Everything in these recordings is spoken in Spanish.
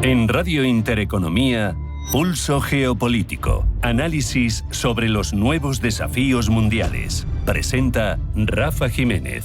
En Radio Intereconomía, Pulso Geopolítico. Análisis sobre los nuevos desafíos mundiales. Presenta Rafa Jiménez.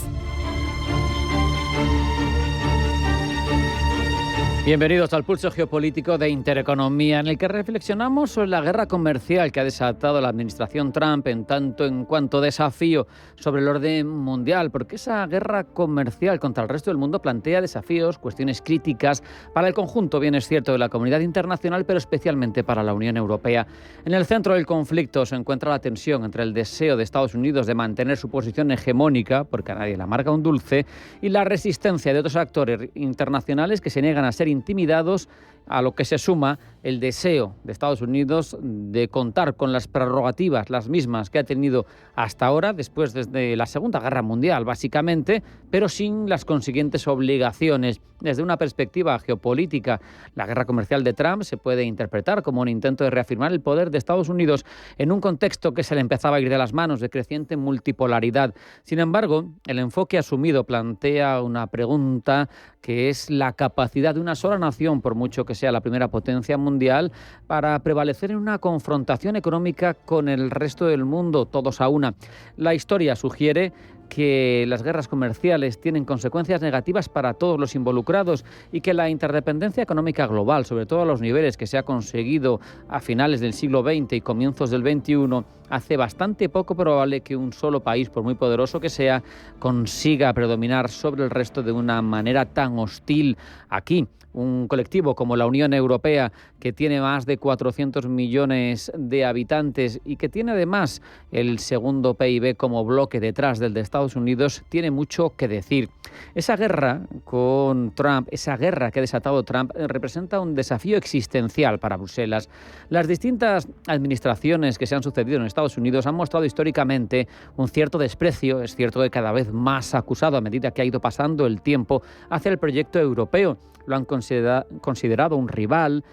Bienvenidos al Pulso Geopolítico de Intereconomía, en el que reflexionamos sobre la guerra comercial que ha desatado la administración Trump en tanto en cuanto desafío sobre el orden mundial, porque esa guerra comercial contra el resto del mundo plantea desafíos, cuestiones críticas para el conjunto, bien es cierto, de la comunidad internacional, pero especialmente para la Unión Europea. En el centro del conflicto se encuentra la tensión entre el deseo de Estados Unidos de mantener su posición hegemónica, porque a nadie le amarga un dulce, y la resistencia de otros actores internacionales que se niegan a ser intimidados, a lo que se suma el deseo de Estados Unidos de contar con las prerrogativas, las mismas que ha tenido hasta ahora, después desde la Segunda Guerra Mundial, básicamente, pero sin las consiguientes obligaciones. Desde una perspectiva geopolítica, la guerra comercial de Trump se puede interpretar como un intento de reafirmar el poder de Estados Unidos en un contexto que se le empezaba a ir de las manos, de creciente multipolaridad. Sin embargo, el enfoque asumido plantea una pregunta que es la capacidad de una sola nación, por mucho que sea la primera potencia mundial, para prevalecer en una confrontación económica con el resto del mundo, todos a una. La historia sugiere que las guerras comerciales tienen consecuencias negativas para todos los involucrados y que la interdependencia económica global, sobre todo a los niveles que se ha conseguido a finales del siglo XX y comienzos del XXI, hace bastante poco probable que un solo país, por muy poderoso que sea, consiga predominar sobre el resto de una manera tan hostil aquí. Un colectivo como la Unión Europea, que tiene más de 400 millones de habitantes y que tiene además el segundo PIB como bloque detrás del de Estados Unidos, tiene mucho que decir. Esa guerra con Trump, esa guerra que ha desatado Trump, representa un desafío existencial para Bruselas. Las distintas administraciones que se han sucedido en Estados Unidos han mostrado históricamente un cierto desprecio, es cierto que cada vez más acusado a medida que ha ido pasando el tiempo, hacia el proyecto europeo. Lo han considerado un rival,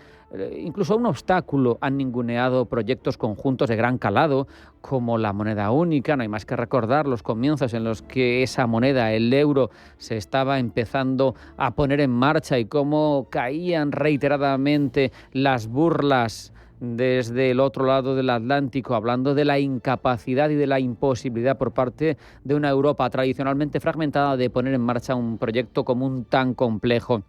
incluso un obstáculo. Han ninguneado proyectos conjuntos de gran calado, como la moneda única. No hay más que recordar los comienzos en los que esa moneda, el euro, se estaba empezando a poner en marcha y cómo caían reiteradamente las burlas desde el otro lado del Atlántico, hablando de la incapacidad y de la imposibilidad por parte de una Europa tradicionalmente fragmentada de poner en marcha un proyecto común tan complejo.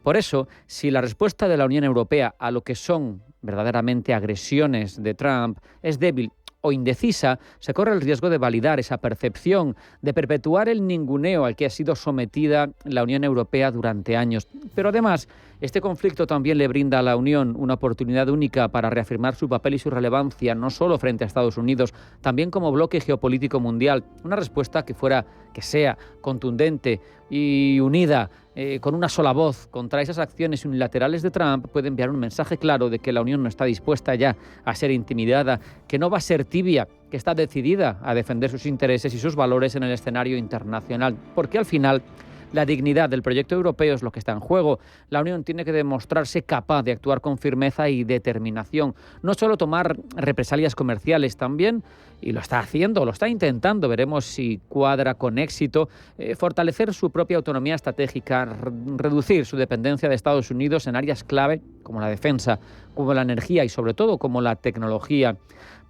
Por eso, si la respuesta de la Unión Europea a lo que son verdaderamente agresiones de Trump es débil o indecisa, se corre el riesgo de validar esa percepción, de perpetuar el ninguneo al que ha sido sometida la Unión Europea durante años. Pero además, este conflicto también le brinda a la Unión una oportunidad única para reafirmar su papel y su relevancia, no solo frente a Estados Unidos, también como bloque geopolítico mundial. Una respuesta que sea contundente y unida, con una sola voz contra esas acciones unilaterales de Trump, puede enviar un mensaje claro de que la Unión no está dispuesta ya a ser intimidada, que no va a ser tibia, que está decidida a defender sus intereses y sus valores en el escenario internacional, porque al final la dignidad del proyecto europeo es lo que está en juego. La Unión tiene que demostrarse capaz de actuar con firmeza y determinación, no solo tomar represalias comerciales, también, y lo está haciendo, lo está intentando, veremos si cuadra con éxito, fortalecer su propia autonomía estratégica, reducir su dependencia de Estados Unidos en áreas clave como la defensa, como la energía y sobre todo como la tecnología.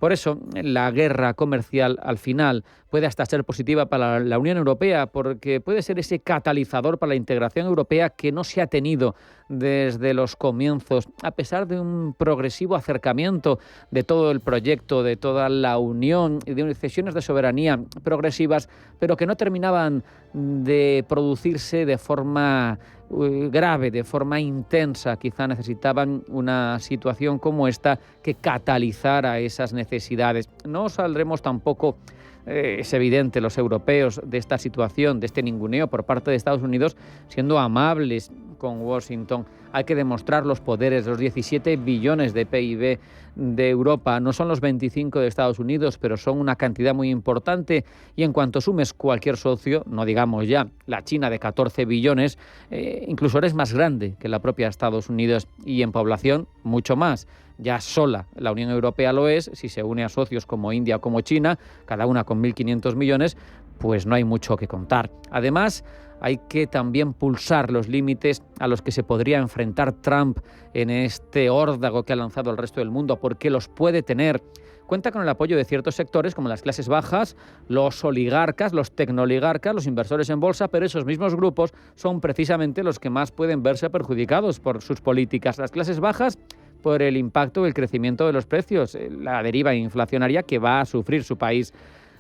Por eso, la guerra comercial al final puede hasta ser positiva para la Unión Europea, porque puede ser ese catalizador para la integración europea que no se ha tenido desde los comienzos, a pesar de un progresivo acercamiento de todo el proyecto, de toda la Unión y de cesiones de soberanía progresivas, pero que no terminaban de producirse de forma grave, de forma intensa. Quizá necesitaban una situación como esta que catalizara esas necesidades. No saldremos tampoco, es evidente, los europeos de esta situación, de este ninguneo por parte de Estados Unidos, siendo amables con Washington. Hay que demostrar los poderes. Los 17 billones de PIB de Europa no son los 25 de Estados Unidos, pero son una cantidad muy importante, y en cuanto sumes cualquier socio, no digamos ya la China de 14 billones, incluso eres más grande que la propia Estados Unidos, y en población mucho más. Ya sola la Unión Europea lo es. Si se une a socios como India o como China, cada una con 1.500 millones, pues no hay mucho que contar. Además, hay que también pulsar los límites a los que se podría enfrentar Trump en este órdago que ha lanzado al resto del mundo, porque los puede tener. Cuenta con el apoyo de ciertos sectores como las clases bajas, los oligarcas, los tecnooligarcas, los inversores en bolsa, pero esos mismos grupos son precisamente los que más pueden verse perjudicados por sus políticas. Las clases bajas por el impacto del crecimiento de los precios, la deriva inflacionaria que va a sufrir su país.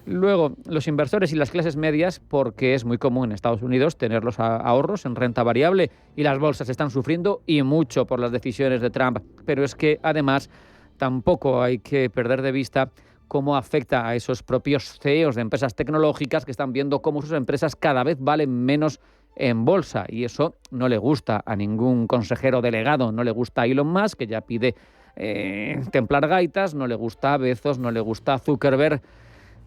Luego, los inversores y las clases medias, porque es muy común en Estados Unidos tener los ahorros en renta variable y las bolsas están sufriendo y mucho por las decisiones de Trump. Pero es que, además, tampoco hay que perder de vista cómo afecta a esos propios CEOs de empresas tecnológicas que están viendo cómo sus empresas cada vez valen menos en bolsa. Y eso no le gusta a ningún consejero delegado, no le gusta a Elon Musk, que ya pide templar gaitas, no le gusta a Bezos, no le gusta a Zuckerberg.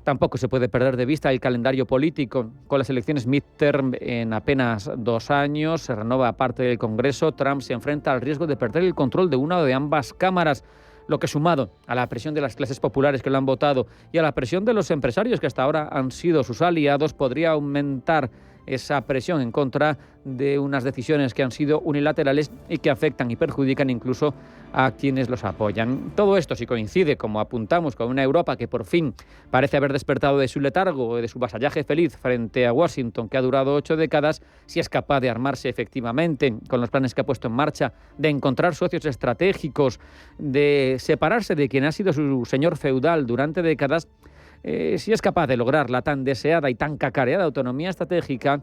Tampoco se puede perder de vista el calendario político. Con las elecciones midterm en apenas 2 años, se renueva parte del Congreso. Trump se enfrenta al riesgo de perder el control de una o de ambas cámaras, lo que, sumado a la presión de las clases populares que lo han votado y a la presión de los empresarios que hasta ahora han sido sus aliados, podría aumentar esa presión en contra de unas decisiones que han sido unilaterales y que afectan y perjudican incluso a quienes los apoyan. Todo esto, si coincide, como apuntamos, con una Europa que por fin parece haber despertado de su letargo, de su vasallaje feliz frente a Washington, que ha durado 8 décadas, si es capaz de armarse efectivamente con los planes que ha puesto en marcha, de encontrar socios estratégicos, de separarse de quien ha sido su señor feudal durante décadas, si es capaz de lograr la tan deseada y tan cacareada autonomía estratégica,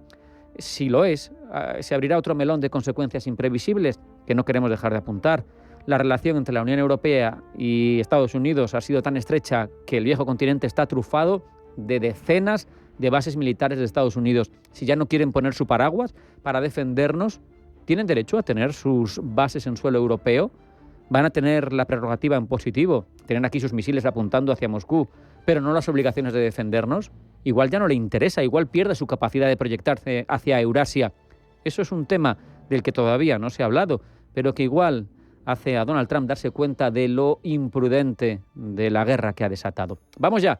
si lo es, se abrirá otro melón de consecuencias imprevisibles que no queremos dejar de apuntar. La relación entre la Unión Europea y Estados Unidos ha sido tan estrecha que el viejo continente está trufado de decenas de bases militares de Estados Unidos. Si ya no quieren poner su paraguas para defendernos, ¿tienen derecho a tener sus bases en suelo europeo? ¿Van a tener la prerrogativa en positivo, tener aquí sus misiles apuntando hacia Moscú, pero no las obligaciones de defendernos? Igual ya no le interesa, igual pierde su capacidad de proyectarse hacia Eurasia. Eso es un tema del que todavía no se ha hablado, pero que igual hace a Donald Trump darse cuenta de lo imprudente de la guerra que ha desatado. Vamos ya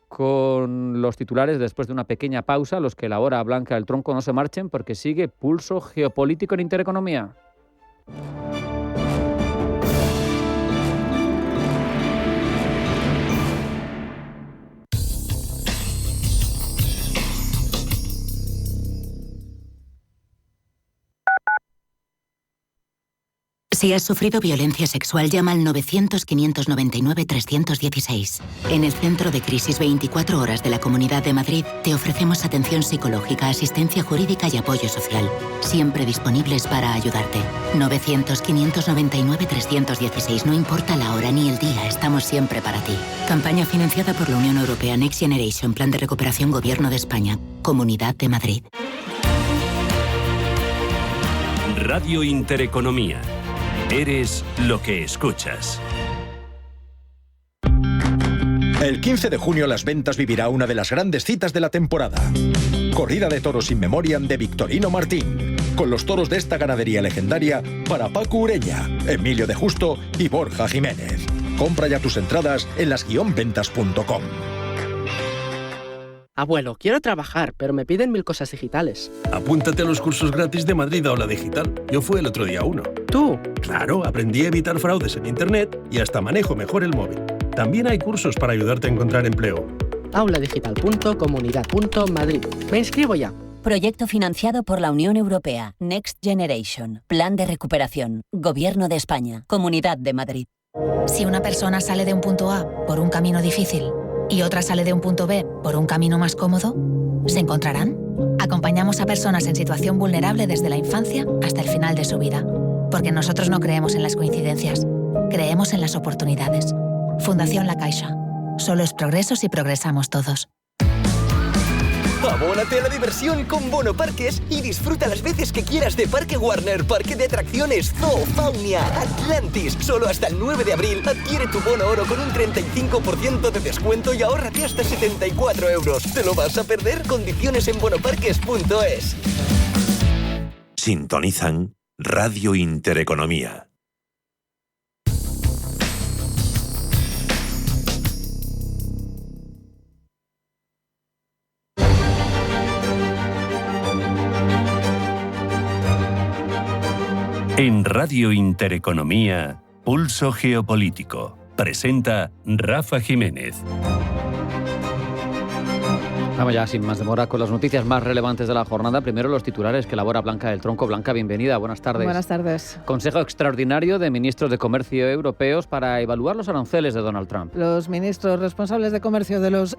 con los titulares después de una pequeña pausa. Los que la hora blanca del tronco no se marchen, porque sigue Pulso Geopolítico en Intereconomía. Si has sufrido violencia sexual, llama al 900-599-316. En el Centro de Crisis 24 Horas de la Comunidad de Madrid te ofrecemos atención psicológica, asistencia jurídica y apoyo social. Siempre disponibles para ayudarte. 900-599-316. No importa la hora ni el día, estamos siempre para ti. Campaña financiada por la Unión Europea Next Generation, Plan de Recuperación Gobierno de España, Comunidad de Madrid. Radio Intereconomía. Eres lo que escuchas. El 15 de junio Las Ventas vivirá una de las grandes citas de la temporada. Corrida de toros in memoriam de Victorino Martín, con los toros de esta ganadería legendaria para Paco Ureña, Emilio de Justo y Borja Jiménez. Compra ya tus entradas en las-ventas.com. Abuelo, quiero trabajar, pero me piden 1000 cosas digitales. Apúntate a los cursos gratis de Madrid Aula Digital. Yo fui el otro día a uno. ¿Tú? Claro, aprendí a evitar fraudes en Internet y hasta manejo mejor el móvil. También hay cursos para ayudarte a encontrar empleo. auladigital.comunidad.madrid. Me inscribo ya. Proyecto financiado por la Unión Europea. Next Generation. Plan de recuperación. Gobierno de España. Comunidad de Madrid. Si una persona sale de un punto A por un camino difícil y otra sale de un punto B por un camino más cómodo, ¿se encontrarán? Acompañamos a personas en situación vulnerable desde la infancia hasta el final de su vida. Porque nosotros no creemos en las coincidencias, creemos en las oportunidades. Fundación La Caixa. Solo es progreso si progresamos todos. Abónate a la diversión con Bono Parques y disfruta las veces que quieras de Parque Warner, Parque de Atracciones, Zoo, Faunia, Atlantis. Solo hasta el 9 de abril adquiere tu bono oro con un 35% de descuento y ahórrate hasta 74 euros. ¿Te lo vas a perder? Condiciones en bonoparques.es. Sintonizan Radio Intereconomía. En Radio Intereconomía, Pulso Geopolítico. Presenta Rafa Jiménez. Vamos ya sin más demora con las noticias más relevantes de la jornada. Primero los titulares que elabora Blanca del Tronco. Blanca, bienvenida. Buenas tardes. Buenas tardes. Consejo extraordinario de ministros de comercio europeos para evaluar los aranceles de Donald Trump. Los ministros responsables de comercio de los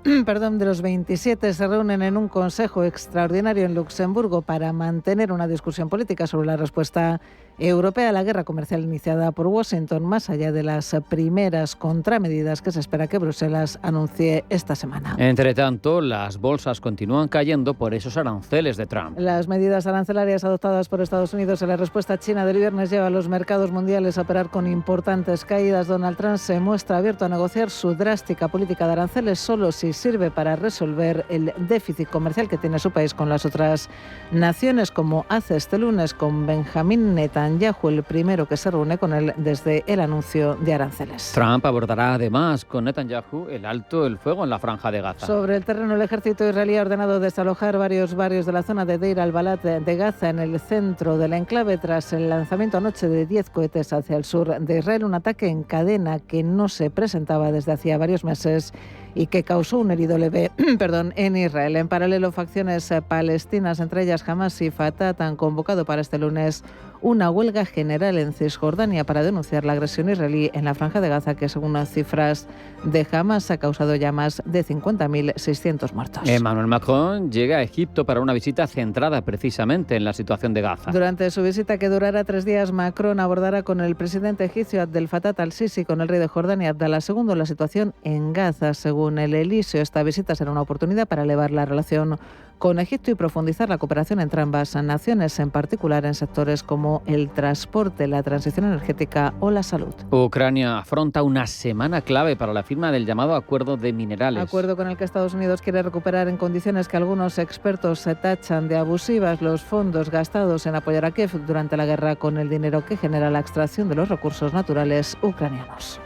27 se reúnen en un consejo extraordinario en Luxemburgo para mantener una discusión política sobre la respuesta europea a la guerra comercial iniciada por Washington, más allá de las primeras contramedidas que se espera que Bruselas anuncie esta semana. Entre tanto, las bolsas continúan cayendo por esos aranceles de Trump. Las medidas arancelarias adoptadas por Estados Unidos en la respuesta china del viernes llevan a los mercados mundiales a operar con importantes caídas. Donald Trump se muestra abierto a negociar su drástica política de aranceles solo si sirve para resolver el déficit comercial que tiene su país con las otras naciones, como hace este lunes con Benjamín Netanyahu, el primero que se reúne con él desde el anuncio de aranceles. Trump abordará además con Netanyahu el alto el fuego en la franja de Gaza. Sobre el terreno, el ejército israelí ha ordenado desalojar varios barrios de la zona de Deir al-Balat de Gaza, en el centro del enclave, tras el lanzamiento anoche de 10 cohetes hacia el sur de Israel, un ataque en cadena que no se presentaba desde hacía varios meses y que causó un herido leve en Israel. En paralelo, facciones palestinas, entre ellas Hamas y Fatah, han convocado para este lunes una huelga general en Cisjordania para denunciar la agresión israelí en la franja de Gaza, que según las cifras de Hamas ha causado ya más de 50.600 muertos. Emmanuel Macron llega a Egipto para una visita centrada precisamente en la situación de Gaza. Durante su visita, que durará 3 días, Macron abordará con el presidente egipcio Abdel Fattah al-Sisi, con el rey de Jordania Abdalá II, la situación en Gaza. Según el Eliseo, esta visita será una oportunidad para elevar la relación con Egipto y profundizar la cooperación entre ambas naciones, en particular en sectores como el transporte, la transición energética o la salud. Ucrania afronta una semana clave para la firma del llamado Acuerdo de Minerales. Acuerdo con el que Estados Unidos quiere recuperar, en condiciones que algunos expertos se tachan de abusivas, los fondos gastados en apoyar a Kiev durante la guerra con el dinero que genera la extracción de los recursos naturales ucranianos.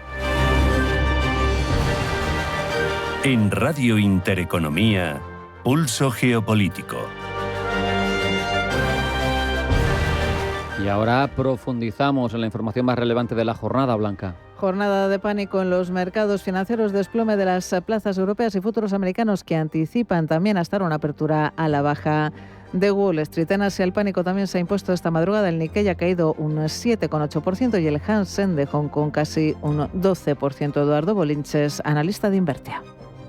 En Radio Intereconomía, Pulso Geopolítico. Y ahora profundizamos en la información más relevante de la jornada, Blanca. Jornada de pánico en los mercados financieros, desplome de las plazas europeas y futuros americanos que anticipan también hasta una apertura a la baja de Wall Street. En Asia, el pánico también se ha impuesto esta madrugada. El Nikkei ha caído un 7,8% y el Hansen de Hong Kong casi un 12%. Eduardo Bolinches, analista de Invertia.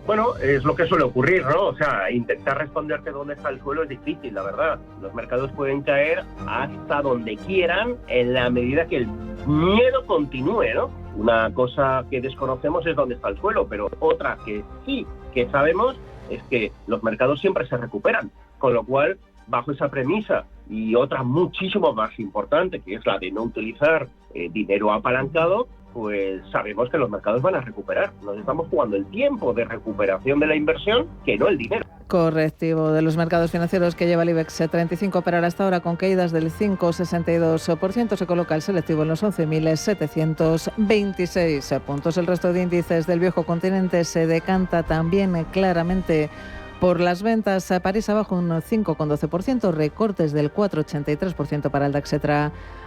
Bueno, es lo que suele ocurrir, ¿no? O sea, intentar responderte dónde está el suelo es difícil, la verdad. Los mercados pueden caer hasta donde quieran en la medida que el miedo continúe, ¿no? Una cosa que desconocemos es dónde está el suelo, pero otra que sí que sabemos es que los mercados siempre se recuperan. Con lo cual, bajo esa premisa y otra muchísimo más importante, que es la de no utilizar dinero apalancado, pues sabemos que los mercados van a recuperar. Nos estamos jugando el tiempo de recuperación de la inversión, que no el dinero. Correctivo de los mercados financieros que lleva el IBEX 35 operar hasta ahora con caídas del 5,62%. Se coloca el selectivo en los 11.726 puntos. El resto de índices del viejo continente se decanta también claramente por las ventas. París abajo un 5,12%, recortes del 4,83% para el DAX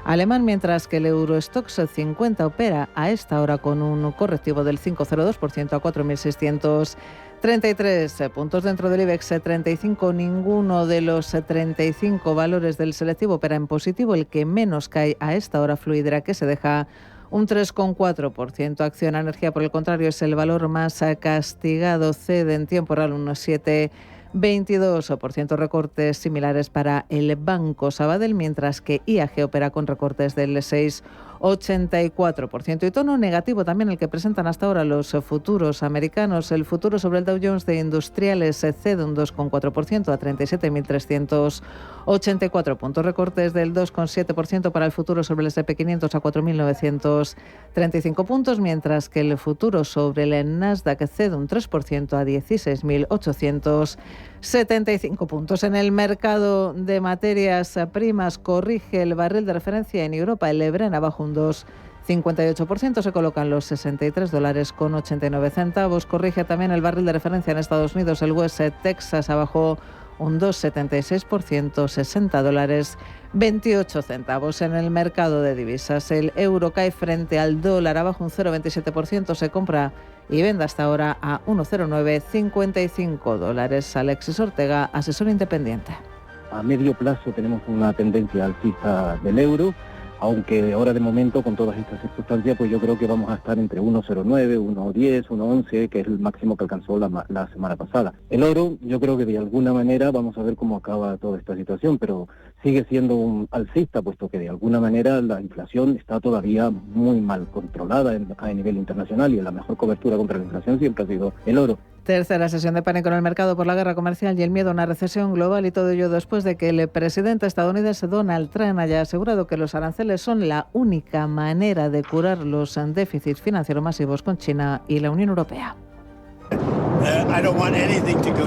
alemán, mientras que el Eurostoxx 50 opera a esta hora con un correctivo del 5,02% a 4.633 puntos. Dentro del IBEX 35, ninguno de los 35 valores del selectivo opera en positivo. El que menos cae a esta hora, Fluidra, que se deja un 3,4%. Acciona Energía, por el contrario, es el valor más castigado, cede en tiempo real un 7,22%. Recortes similares para el Banco Sabadell, mientras que IAG opera con recortes del 6,84%. Y tono negativo también el que presentan hasta ahora los futuros americanos. El futuro sobre el Dow Jones de Industriales cede un 2,4% a 37.384 puntos. Recortes del 2,7% para el futuro sobre el S&P 500 a 4.935 puntos, mientras que el futuro sobre el Nasdaq cede un 3% a 16.875 puntos. En el mercado de materias primas corrige el barril de referencia en Europa. El Brent abajo un 2,58%, se colocan los $63,89. Corrige también el barril de referencia en Estados Unidos. El West Texas abajo un 2,76%, $60,28. En el mercado de divisas, el euro cae frente al dólar, abajo un 0,27%, se compra y vende hasta ahora a $1,0955. Alexis Ortega, asesor independiente. A medio plazo tenemos una tendencia alcista del euro, aunque ahora de momento con todas estas circunstancias pues yo creo que vamos a estar entre 1,09, 1,10, 1,11, que es el máximo que alcanzó la semana pasada. El oro, yo creo que de alguna manera vamos a ver cómo acaba toda esta situación, pero sigue siendo un alcista, puesto que de alguna manera la inflación está todavía muy mal controlada a nivel internacional, y la mejor cobertura contra la inflación siempre ha sido el oro. Tercera sesión de pánico en el mercado por la guerra comercial y el miedo a una recesión global, y todo ello después de que el presidente estadounidense Donald Trump haya asegurado que los aranceles son la única manera de curar los déficits financieros masivos con China y la Unión Europea.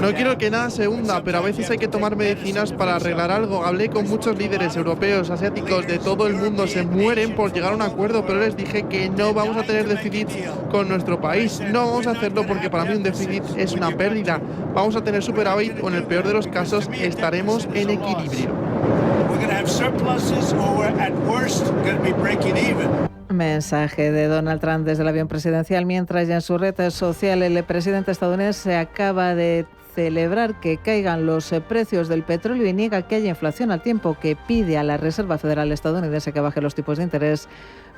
No quiero que nada se hunda, pero a veces hay que tomar medicinas para arreglar algo. Hablé con muchos líderes europeos, asiáticos, de todo el mundo. Se mueren por llegar a un acuerdo, pero les dije que no vamos a tener déficit con nuestro país. No vamos a hacerlo porque para mí un déficit es una pérdida. Vamos a tener superávit o en el peor de los casos estaremos en equilibrio. Mensaje de Donald Trump desde el avión presidencial, mientras ya en su red social el presidente estadounidense acaba de celebrar que caigan los precios del petróleo y niega que haya inflación, al tiempo que pide a la Reserva Federal estadounidense que baje los tipos de interés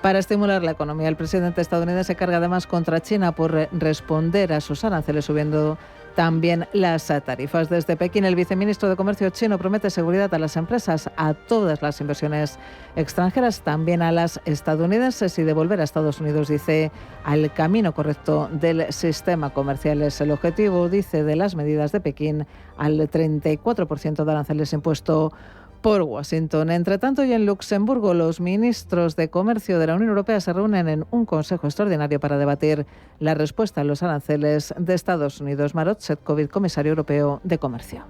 para estimular la economía. El presidente estadounidense carga además contra China por responder a sus aranceles, subiendo también las tarifas. Desde Pekín, el viceministro de Comercio chino promete seguridad a las empresas, a todas las inversiones extranjeras, también a las estadounidenses, y devolver a Estados Unidos, dice, al camino correcto del sistema comercial. Es el objetivo, dice, de las medidas de Pekín al 34% de aranceles impuesto por Washington. Entre tanto, y en Luxemburgo, los ministros de Comercio de la Unión Europea se reúnen en un consejo extraordinario para debatir la respuesta a los aranceles de Estados Unidos. Maroš Šefčovič, comisario europeo de Comercio.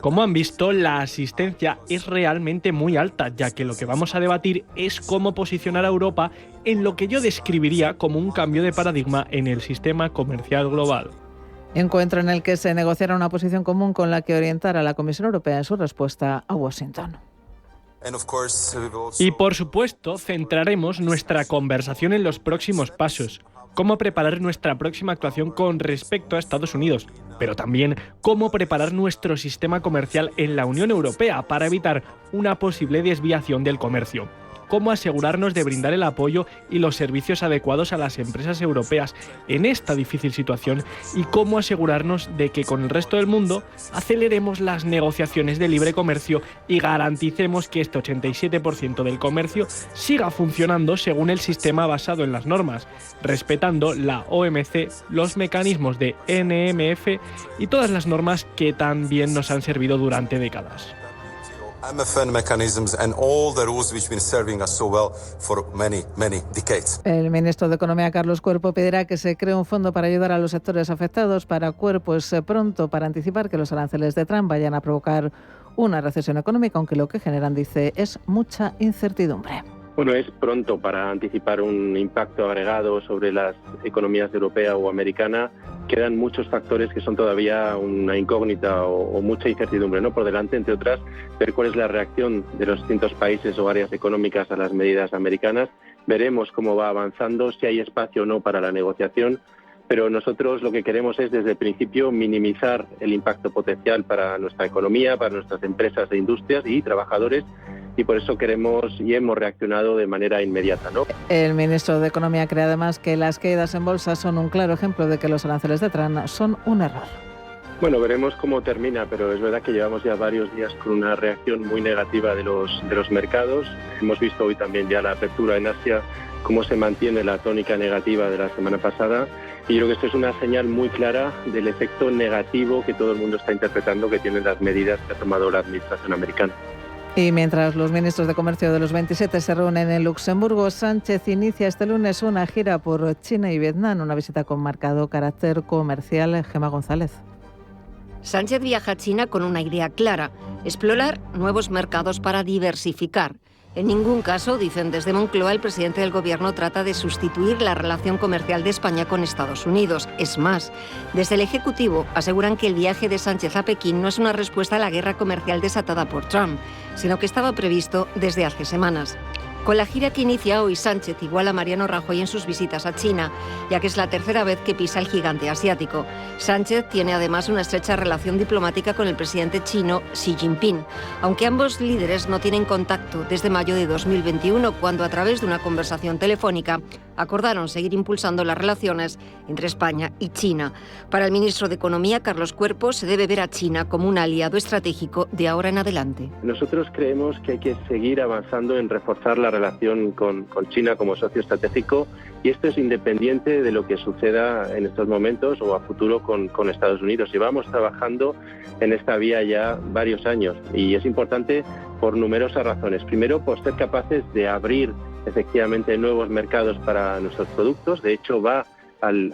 Como han visto, la asistencia es realmente muy alta, ya que lo que vamos a debatir es cómo posicionar a Europa en lo que yo describiría como un cambio de paradigma en el sistema comercial global. Encuentro en el que se negociará una posición común con la que orientar a la Comisión Europea en su respuesta a Washington. Y por supuesto, centraremos nuestra conversación en los próximos pasos, cómo preparar nuestra próxima actuación con respecto a Estados Unidos, pero también cómo preparar nuestro sistema comercial en la Unión Europea para evitar una posible desviación del comercio. Cómo asegurarnos de brindar el apoyo y los servicios adecuados a las empresas europeas en esta difícil situación, y cómo asegurarnos de que con el resto del mundo aceleremos las negociaciones de libre comercio y garanticemos que este 87% del comercio siga funcionando según el sistema basado en las normas, respetando la OMC, los mecanismos de NMF y todas las normas que tan bien nos han servido durante décadas. MFN mechanisms and all the rules which have been serving us so well for many decades. El ministro de Economía, Carlos Cuerpo, pedirá que se cree un fondo para ayudar a los sectores afectados. Para Cuerpo es pronto para anticipar que los aranceles de Trump vayan a provocar una recesión económica, aunque lo que generan, dice, es mucha incertidumbre. Bueno, es pronto para anticipar un impacto agregado sobre las economías europea o americana. Quedan muchos factores que son todavía una incógnita o mucha incertidumbre, ¿no? Por delante, entre otras, ver cuál es la reacción de los distintos países o áreas económicas a las medidas americanas. Veremos cómo va avanzando, si hay espacio o no para la negociación, pero nosotros lo que queremos es, desde el principio, minimizar el impacto potencial para nuestra economía, para nuestras empresas e industrias y trabajadores, y por eso queremos y hemos reaccionado de manera inmediata, ¿no? El ministro de Economía cree además que las caídas en bolsa son un claro ejemplo de que los aranceles de Trump son un error. Bueno, veremos cómo termina, pero es verdad que llevamos ya varios días con una reacción muy negativa de los mercados. Hemos visto hoy también ya la apertura en Asia, cómo se mantiene la tónica negativa de la semana pasada, y yo creo que esto es una señal muy clara del efecto negativo que todo el mundo está interpretando que tienen las medidas que ha tomado la administración americana. Y mientras los ministros de Comercio de los 27 se reúnen en Luxemburgo, Sánchez inicia este lunes una gira por China y Vietnam, una visita con marcado carácter comercial. Gemma González. Sánchez viaja a China con una idea clara: explorar nuevos mercados para diversificar. En ningún caso, dicen desde Moncloa, el presidente del Gobierno trata de sustituir la relación comercial de España con Estados Unidos. Es más, desde el Ejecutivo aseguran que el viaje de Sánchez a Pekín no es una respuesta a la guerra comercial desatada por Trump, sino que estaba previsto desde hace semanas. Con la gira que inicia hoy, Sánchez iguala a Mariano Rajoy en sus visitas a China, ya que es la tercera vez que pisa el gigante asiático. Sánchez tiene además una estrecha relación diplomática con el presidente chino Xi Jinping, aunque ambos líderes no tienen contacto desde mayo de 2021, cuando a través de una conversación telefónica acordaron seguir impulsando las relaciones entre España y China. Para el ministro de Economía, Carlos Cuerpo, se debe ver a China como un aliado estratégico de ahora en adelante. Nosotros creemos que hay que seguir avanzando en reforzar la relación con China como socio estratégico, y esto es independiente de lo que suceda en estos momentos o a futuro con Estados Unidos. Llevamos trabajando en esta vía ya varios años y es importante por numerosas razones. Primero, por ser capaces de abrir efectivamente nuevos mercados para nuestros productos. De hecho,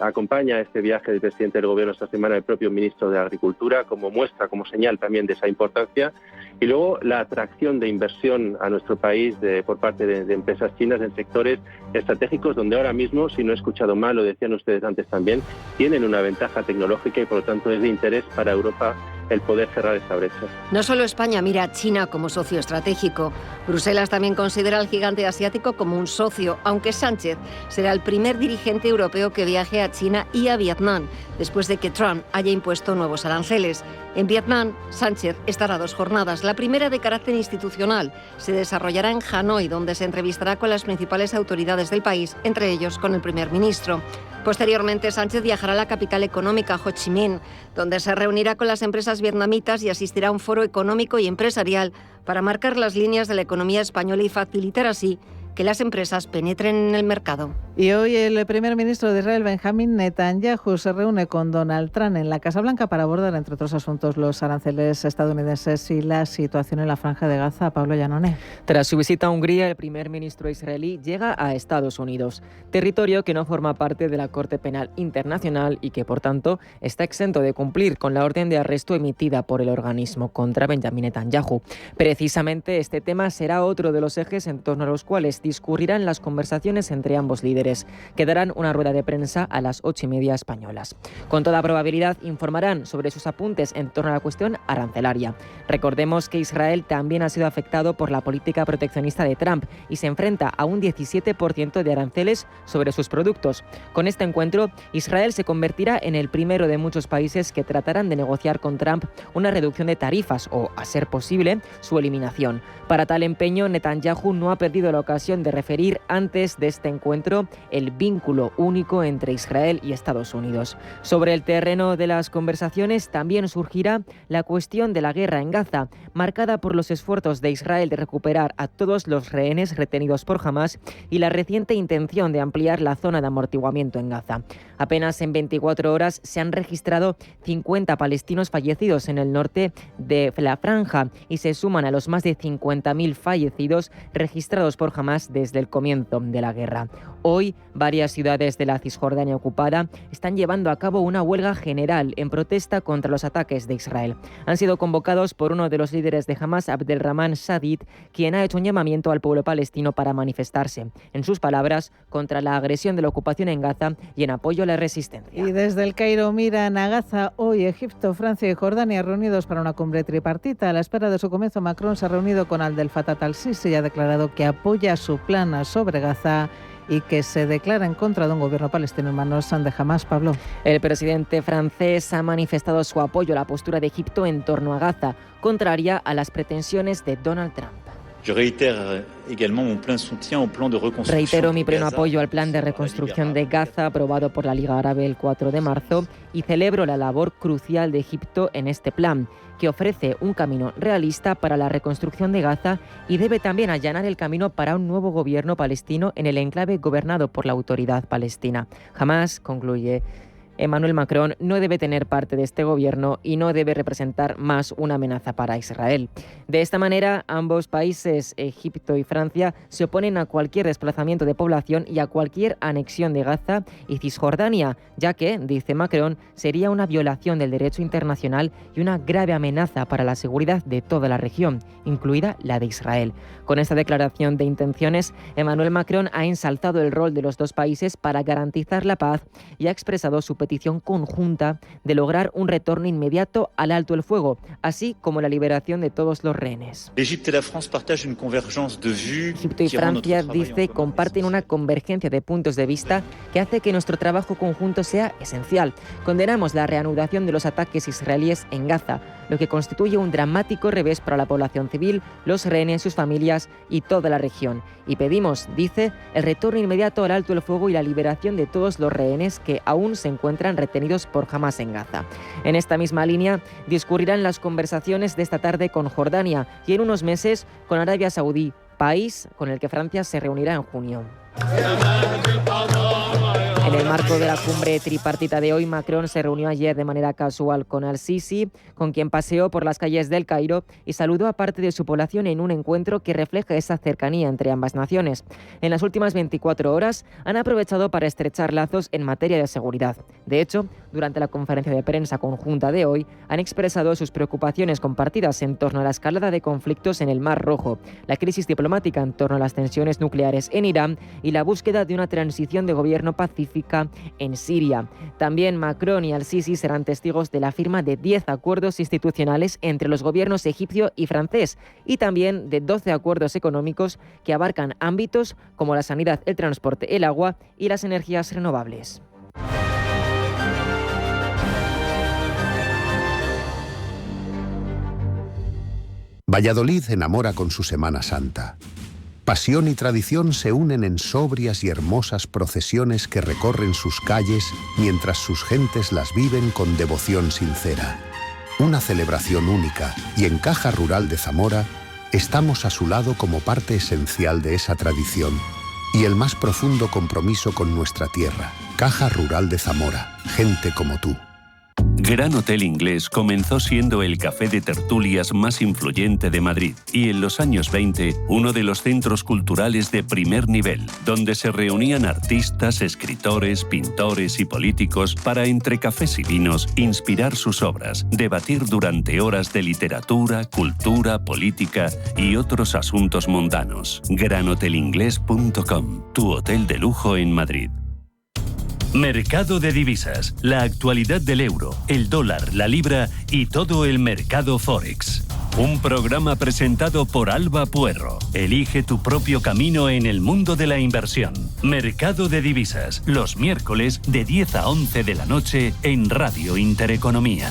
acompaña este viaje del presidente del Gobierno esta semana el propio ministro de Agricultura como muestra, como señal también de esa importancia. Y luego la atracción de inversión a nuestro país por parte de empresas chinas en sectores estratégicos donde ahora mismo, si no he escuchado mal, lo decían ustedes antes también, tienen una ventaja tecnológica y por lo tanto es de interés para Europa el poder cerrar esta brecha. No solo España mira a China como socio estratégico. Bruselas también considera al gigante asiático como un socio, aunque Sánchez será el primer dirigente europeo que viaje a China y a Vietnam, después de que Trump haya impuesto nuevos aranceles. En Vietnam, Sánchez estará 2 jornadas. La primera, de carácter institucional, se desarrollará en Hanoi, donde se entrevistará con las principales autoridades del país, entre ellos con el primer ministro. Posteriormente, Sánchez viajará a la capital económica, Ho Chi Minh, donde se reunirá con las empresas vietnamitas y asistirá a un foro económico y empresarial para marcar las líneas de la economía española y facilitar así que las empresas penetren en el mercado. Y hoy el primer ministro de Israel, Benjamín Netanyahu, se reúne con Donald Trump en la Casa Blanca para abordar, entre otros asuntos, los aranceles estadounidenses y la situación en la Franja de Gaza. Pablo Llanoné. Tras su visita a Hungría, el primer ministro israelí llega a Estados Unidos, territorio que no forma parte de la Corte Penal Internacional y que, por tanto, está exento de cumplir con la orden de arresto emitida por el organismo contra Benjamín Netanyahu. Precisamente este tema será otro de los ejes en torno a los cuales discurrirán las conversaciones entre ambos líderes, que darán una rueda de prensa a las 8:30 españolas. Con toda probabilidad informarán sobre sus apuntes en torno a la cuestión arancelaria. Recordemos que Israel también ha sido afectado por la política proteccionista de Trump y se enfrenta a un 17% de aranceles sobre sus productos. Con este encuentro, Israel se convertirá en el primero de muchos países que tratarán de negociar con Trump una reducción de tarifas o, a ser posible, su eliminación. Para tal empeño, Netanyahu no ha perdido la ocasión de referir antes de este encuentro el vínculo único entre Israel y Estados Unidos. Sobre el terreno de las conversaciones también surgirá la cuestión de la guerra en Gaza, marcada por los esfuerzos de Israel de recuperar a todos los rehenes retenidos por Hamás y la reciente intención de ampliar la zona de amortiguamiento en Gaza. Apenas en 24 horas se han registrado 50 palestinos fallecidos en el norte de la franja y se suman a los más de 50.000 fallecidos registrados por Hamás desde el comienzo de la guerra. Hoy, varias ciudades de la Cisjordania ocupada están llevando a cabo una huelga general en protesta contra los ataques de Israel. Han sido convocados por uno de los líderes de Hamás, Abdelrahman Shadid, quien ha hecho un llamamiento al pueblo palestino para manifestarse, en sus palabras, contra la agresión de la ocupación en Gaza y en apoyo a la resistencia. Y desde el Cairo miran a Gaza. Hoy Egipto, Francia y Jordania reunidos para una cumbre tripartita. A la espera de su comienzo, Macron se ha reunido con Abdel Fattah al-Sisi y ha declarado que apoya su plan sobre Gaza y que se declara en contra de un gobierno palestino en manos de Hamás. Pablo. El presidente francés ha manifestado su apoyo a la postura de Egipto en torno a Gaza, contraria a las pretensiones de Donald Trump. Reitero mi pleno apoyo al plan de reconstrucción de Gaza aprobado por la Liga Árabe el 4 de marzo y celebro la labor crucial de Egipto en este plan, que ofrece un camino realista para la reconstrucción de Gaza y debe también allanar el camino para un nuevo gobierno palestino en el enclave gobernado por la Autoridad Palestina. Hamás, concluye, Emmanuel Macron no debe tener parte de este gobierno y no debe representar más una amenaza para Israel. De esta manera, ambos países, Egipto y Francia, se oponen a cualquier desplazamiento de población y a cualquier anexión de Gaza y Cisjordania, ya que, dice Macron, sería una violación del derecho internacional y una grave amenaza para la seguridad de toda la región, incluida la de Israel. Con esta declaración de intenciones, Emmanuel Macron ha ensalzado el rol de los dos países para garantizar la paz y ha expresado su petición conjunta de lograr un retorno inmediato al alto el fuego, así como la liberación de todos los rehenes. Egipto y Francia, dice, comparten una convergencia de puntos de vista que hace que nuestro trabajo conjunto sea esencial. Condenamos la reanudación de los ataques israelíes en Gaza, lo que constituye un dramático revés para la población civil, los rehenes, sus familias y toda la región. Y pedimos, dice, el retorno inmediato al alto el fuego y la liberación de todos los rehenes que aún se encuentran retenidos por Hamás en Gaza. En esta misma línea discurrirán las conversaciones de esta tarde con Jordania y en unos meses con Arabia Saudí, país con el que Francia se reunirá en junio. En el marco de la cumbre tripartita de hoy, Macron se reunió ayer de manera casual con al-Sisi, con quien paseó por las calles del Cairo y saludó a parte de su población en un encuentro que refleja esa cercanía entre ambas naciones. En las últimas 24 horas han aprovechado para estrechar lazos en materia de seguridad. De hecho, durante la conferencia de prensa conjunta de hoy, han expresado sus preocupaciones compartidas en torno a la escalada de conflictos en el Mar Rojo, la crisis diplomática en torno a las tensiones nucleares en Irán y la búsqueda de una transición de gobierno pacífica en Siria. También Macron y al-Sisi serán testigos de la firma de 10 acuerdos institucionales entre los gobiernos egipcio y francés y también de 12 acuerdos económicos que abarcan ámbitos como la sanidad, el transporte, el agua y las energías renovables. Valladolid enamora con su Semana Santa. Pasión y tradición se unen en sobrias y hermosas procesiones que recorren sus calles mientras sus gentes las viven con devoción sincera. Una celebración única y en Caja Rural de Zamora estamos a su lado como parte esencial de esa tradición y el más profundo compromiso con nuestra tierra. Caja Rural de Zamora, gente como tú. Gran Hotel Inglés comenzó siendo el café de tertulias más influyente de Madrid y en los años 20 uno de los centros culturales de primer nivel, donde se reunían artistas, escritores, pintores y políticos para entre cafés y vinos inspirar sus obras, debatir durante horas de literatura, cultura, política y otros asuntos mundanos. GranHotelInglés.com, tu hotel de lujo en Madrid. Mercado de divisas, la actualidad del euro, el dólar, la libra y todo el mercado Forex. Un programa presentado por Alba Puerro. Elige tu propio camino en el mundo de la inversión. Mercado de divisas, los miércoles de 10 a 11 de la noche en Radio Intereconomía.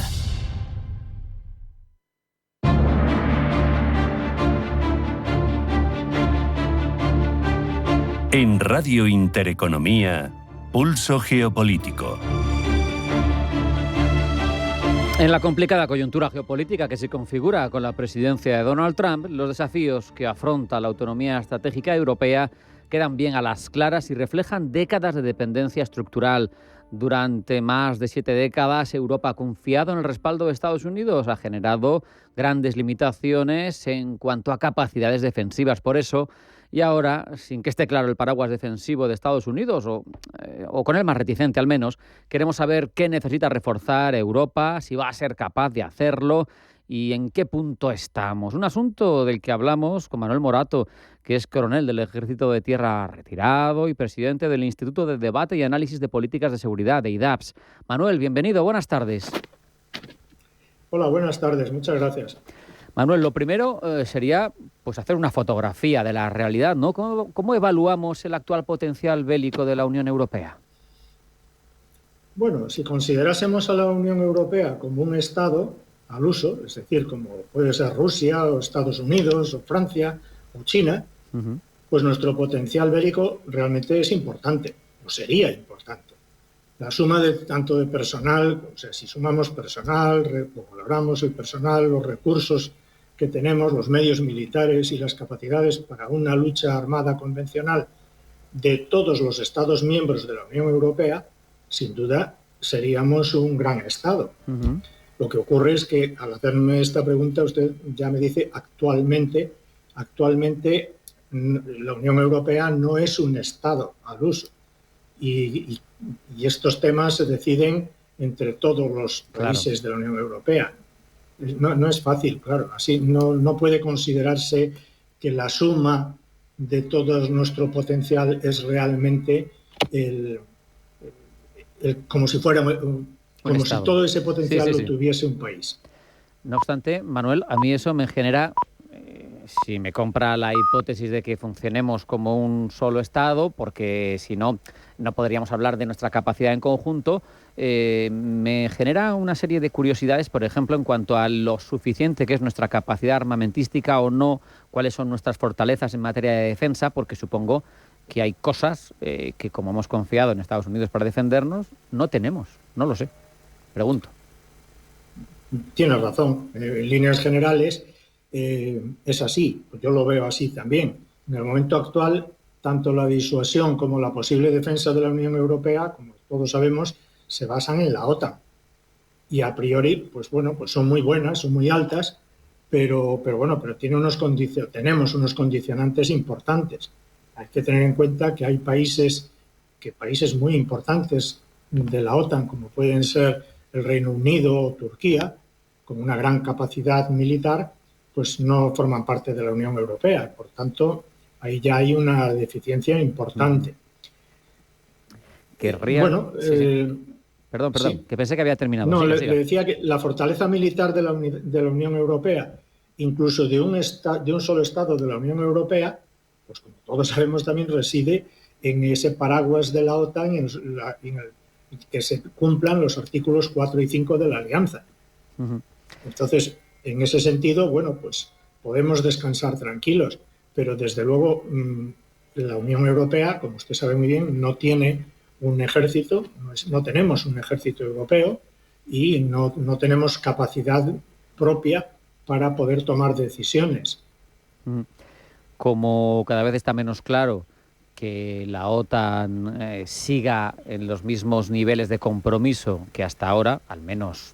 En Radio Intereconomía, Pulso Geopolítico. En la complicada coyuntura geopolítica que se configura con la presidencia de Donald Trump, los desafíos que afronta la autonomía estratégica europea quedan bien a las claras y reflejan décadas de dependencia estructural. Durante más de 7 décadas, Europa ha confiado en el respaldo de Estados Unidos, ha generado grandes limitaciones en cuanto a capacidades defensivas. Por eso, y ahora, sin que esté claro el paraguas defensivo de Estados Unidos, o con él más reticente al menos, queremos saber qué necesita reforzar Europa, si va a ser capaz de hacerlo y en qué punto estamos. Un asunto del que hablamos con Manuel Morato, que es coronel del Ejército de Tierra retirado y presidente del Instituto de Debate y Análisis de Políticas de Seguridad, de IDAPS. Manuel, bienvenido, buenas tardes. Hola, buenas tardes, muchas gracias. Manuel, lo primero sería pues hacer una fotografía de la realidad, ¿no? ¿Cómo evaluamos el actual potencial bélico de la Unión Europea? Bueno, si considerásemos a la Unión Europea como un Estado al uso, es decir, como puede ser Rusia o Estados Unidos o Francia o China, pues nuestro potencial bélico realmente es importante, o sería importante. La suma de tanto de personal, o sea, si sumamos personal, valoramos el personal, los recursos que tenemos, los medios militares y las capacidades para una lucha armada convencional de todos los Estados miembros de la Unión Europea, sin duda seríamos un gran Estado. Lo que ocurre es que al hacerme esta pregunta usted ya me dice actualmente la Unión Europea no es un Estado al uso y estos temas se deciden entre todos los países de la Unión Europea. No es fácil, claro, así no puede considerarse que la suma de todo nuestro potencial es realmente como si fuera como si todo ese potencial lo tuviese un país. No obstante, Manuel, a mí eso me genera, si me compra la hipótesis de que funcionemos como un solo Estado, porque si no, no podríamos hablar de nuestra capacidad en conjunto, me genera una serie de curiosidades, por ejemplo, en cuanto a lo suficiente que es nuestra capacidad armamentística o no, cuáles son nuestras fortalezas en materia de defensa, porque supongo que hay cosas que, como hemos confiado en Estados Unidos para defendernos, no tenemos. No lo sé. Pregunto. Tienes razón. En líneas generales es así. Yo lo veo así también. En el momento actual, tanto la disuasión como la posible defensa de la Unión Europea, como todos sabemos, se basan en la OTAN. Y a priori, pues son muy buenas, son muy altas, pero tenemos unos condicionantes importantes. Hay que tener en cuenta que hay países muy importantes de la OTAN, como pueden ser el Reino Unido o Turquía, con una gran capacidad militar, pues no forman parte de la Unión Europea. Por tanto, ahí ya hay una deficiencia importante. Perdón, sí. Que pensé que había terminado. No, le decía que la fortaleza militar de la Unión Europea, incluso de un solo Estado de la Unión Europea, pues como todos sabemos también reside en ese paraguas de la OTAN, en que se cumplan los artículos 4 y 5 de la Alianza. Entonces, en ese sentido, pues podemos descansar tranquilos, pero desde luego la Unión Europea, como usted sabe muy bien, no tiene un ejército, no tenemos un ejército europeo y no tenemos capacidad propia para poder tomar decisiones. Como cada vez está menos claro que la OTAN siga en los mismos niveles de compromiso que hasta ahora, al menos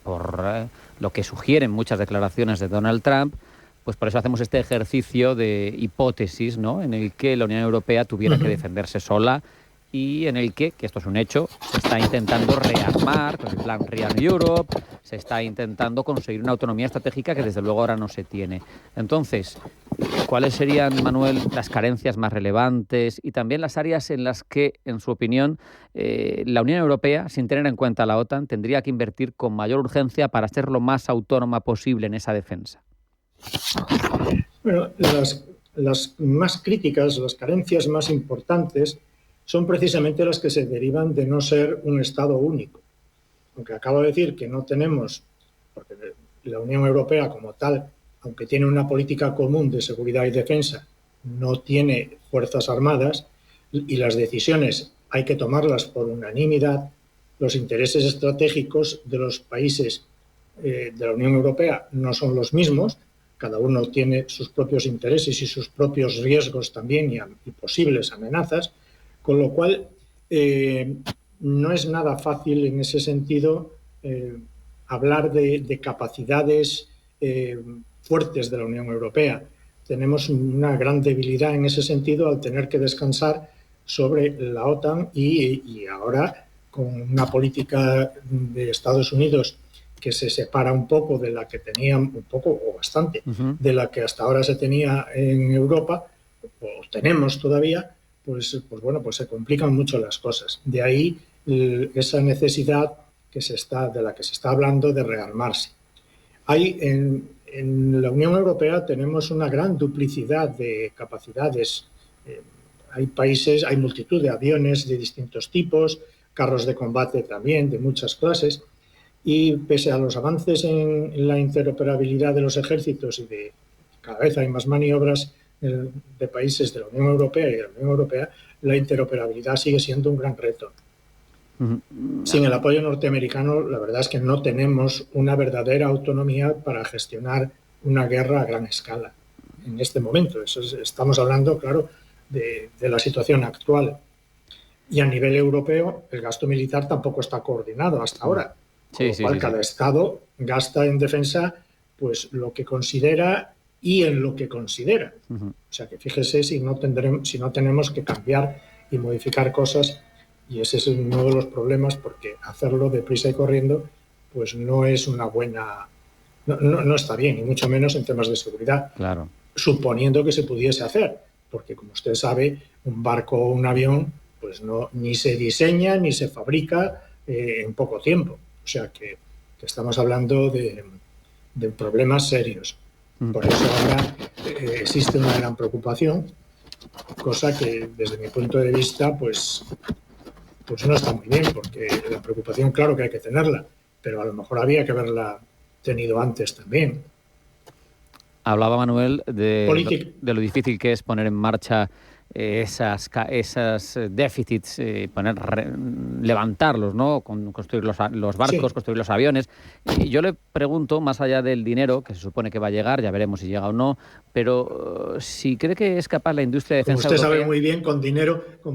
por lo que sugieren muchas declaraciones de Donald Trump, pues por eso hacemos este ejercicio de hipótesis, ¿no?, en el que la Unión Europea tuviera que defenderse sola y en el que esto es un hecho, se está intentando rearmar con el plan Rearm Europe, se está intentando conseguir una autonomía estratégica que desde luego ahora no se tiene. Entonces, ¿cuáles serían, Manuel, las carencias más relevantes y también las áreas en las que, en su opinión, la Unión Europea, sin tener en cuenta la OTAN, tendría que invertir con mayor urgencia para ser lo más autónoma posible en esa defensa? Bueno, las más críticas, las carencias más importantes son precisamente las que se derivan de no ser un Estado único. Aunque acabo de decir que no tenemos, porque la Unión Europea como tal, aunque tiene una política común de seguridad y defensa, no tiene fuerzas armadas y las decisiones hay que tomarlas por unanimidad, los intereses estratégicos de los países de la Unión Europea no son los mismos, cada uno tiene sus propios intereses y sus propios riesgos también y posibles amenazas, con lo cual no es nada fácil en ese sentido hablar de capacidades fuertes de la Unión Europea. Tenemos una gran debilidad en ese sentido al tener que descansar sobre la OTAN y ahora con una política de Estados Unidos que se separa un poco de la que tenía, un poco o bastante, de la que hasta ahora se tenía en Europa, o tenemos todavía, pues se complican mucho las cosas. De ahí esa necesidad de la que se está hablando de rearmarse. En la Unión Europea tenemos una gran duplicidad de capacidades. Hay multitud de aviones de distintos tipos, carros de combate también de muchas clases, y pese a los avances en la interoperabilidad de los ejércitos y de cada vez hay más maniobras de países de la Unión Europea y de la Unión Europea, la interoperabilidad sigue siendo un gran reto. Sin el apoyo norteamericano, la verdad es que no tenemos una verdadera autonomía para gestionar una guerra a gran escala en este momento. Estamos hablando, claro, de la situación actual. Y a nivel europeo, el gasto militar tampoco está coordinado hasta ahora. Con lo cual, cada Estado gasta en defensa pues lo que considera y en lo que considera. O sea, que fíjese si no tenemos que cambiar y modificar cosas, y ese es uno de los problemas, porque hacerlo deprisa y corriendo pues no es una buena... No está bien, y mucho menos en temas de seguridad. Claro. Suponiendo que se pudiese hacer, porque como usted sabe, un barco o un avión pues no ni se diseña ni se fabrica en poco tiempo. O sea que estamos hablando de problemas serios. Por eso ahora existe una gran preocupación, cosa que desde mi punto de vista pues no está muy bien, porque la preocupación claro que hay que tenerla, pero a lo mejor había que haberla tenido antes también. Hablaba Manuel de lo difícil que es poner en marcha esas déficits, levantarlos, ¿no? Construir los barcos, construir los aviones. Y yo le pregunto, más allá del dinero, que se supone que va a llegar, ya veremos si llega o no, pero si cree que es capaz la industria de defensa europea... Como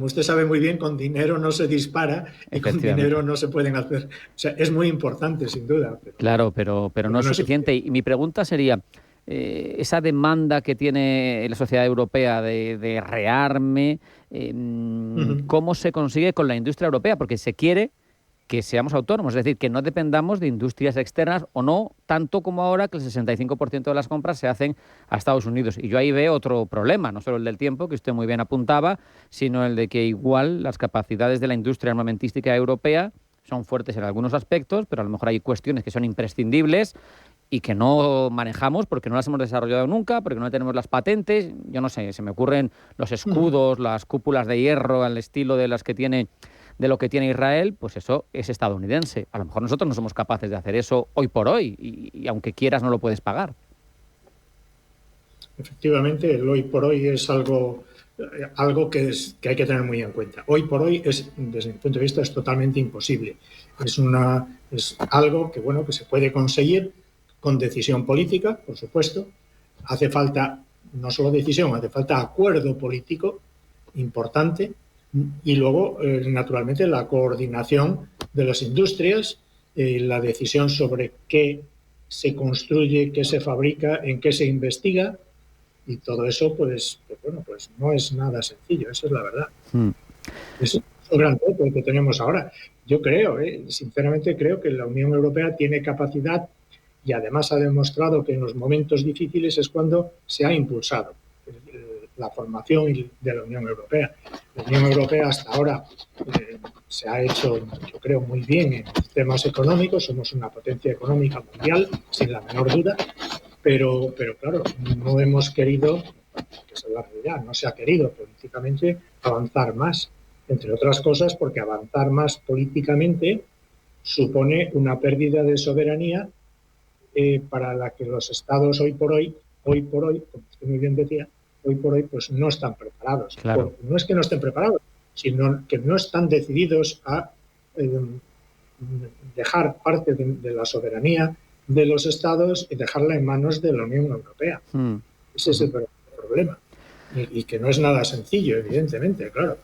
usted sabe muy bien, con dinero no se dispara y con dinero no se pueden hacer. O sea, es muy importante, sin duda. Claro, pero no es suficiente. Y mi pregunta sería... esa demanda que tiene la sociedad europea de rearme, ¿cómo se consigue con la industria europea? Porque se quiere que seamos autónomos, es decir, que no dependamos de industrias externas o no, tanto como ahora que el 65% de las compras se hacen a Estados Unidos. Y yo ahí veo otro problema, no solo el del tiempo, que usted muy bien apuntaba, sino el de que igual las capacidades de la industria armamentística europea son fuertes en algunos aspectos, pero a lo mejor hay cuestiones que son imprescindibles y que no manejamos porque no las hemos desarrollado nunca, porque no tenemos las patentes. Yo no sé, se me ocurren los escudos, las cúpulas de hierro al estilo de lo que tiene Israel, pues eso es estadounidense. A lo mejor nosotros no somos capaces de hacer eso hoy por hoy y aunque quieras no lo puedes pagar. Efectivamente, el hoy por hoy es algo que hay que tener muy en cuenta. Hoy por hoy desde mi punto de vista, es totalmente imposible. Es algo que se puede conseguir con decisión política, por supuesto. Hace falta no solo decisión, hace falta acuerdo político importante y luego, naturalmente, la coordinación de las industrias, la decisión sobre qué se construye, qué se fabrica, en qué se investiga, y todo eso, pues no es nada sencillo, esa es la verdad. Es un gran reto que tenemos ahora. Yo sinceramente creo que la Unión Europea tiene capacidad y además ha demostrado que en los momentos difíciles es cuando se ha impulsado la formación de la Unión Europea. La Unión Europea hasta ahora se ha hecho, yo creo, muy bien en temas económicos. Somos una potencia económica mundial, sin la menor duda, pero claro, no hemos querido, que es la realidad, no se ha querido políticamente avanzar más, entre otras cosas porque avanzar más políticamente supone una pérdida de soberanía para la que los estados hoy por hoy, como usted muy bien decía, hoy por hoy pues no están preparados. Claro. No es que no estén preparados, sino que no están decididos a dejar parte de la soberanía de los estados y dejarla en manos de la Unión Europea. Ese es el problema. Y que no es nada sencillo, evidentemente, claro.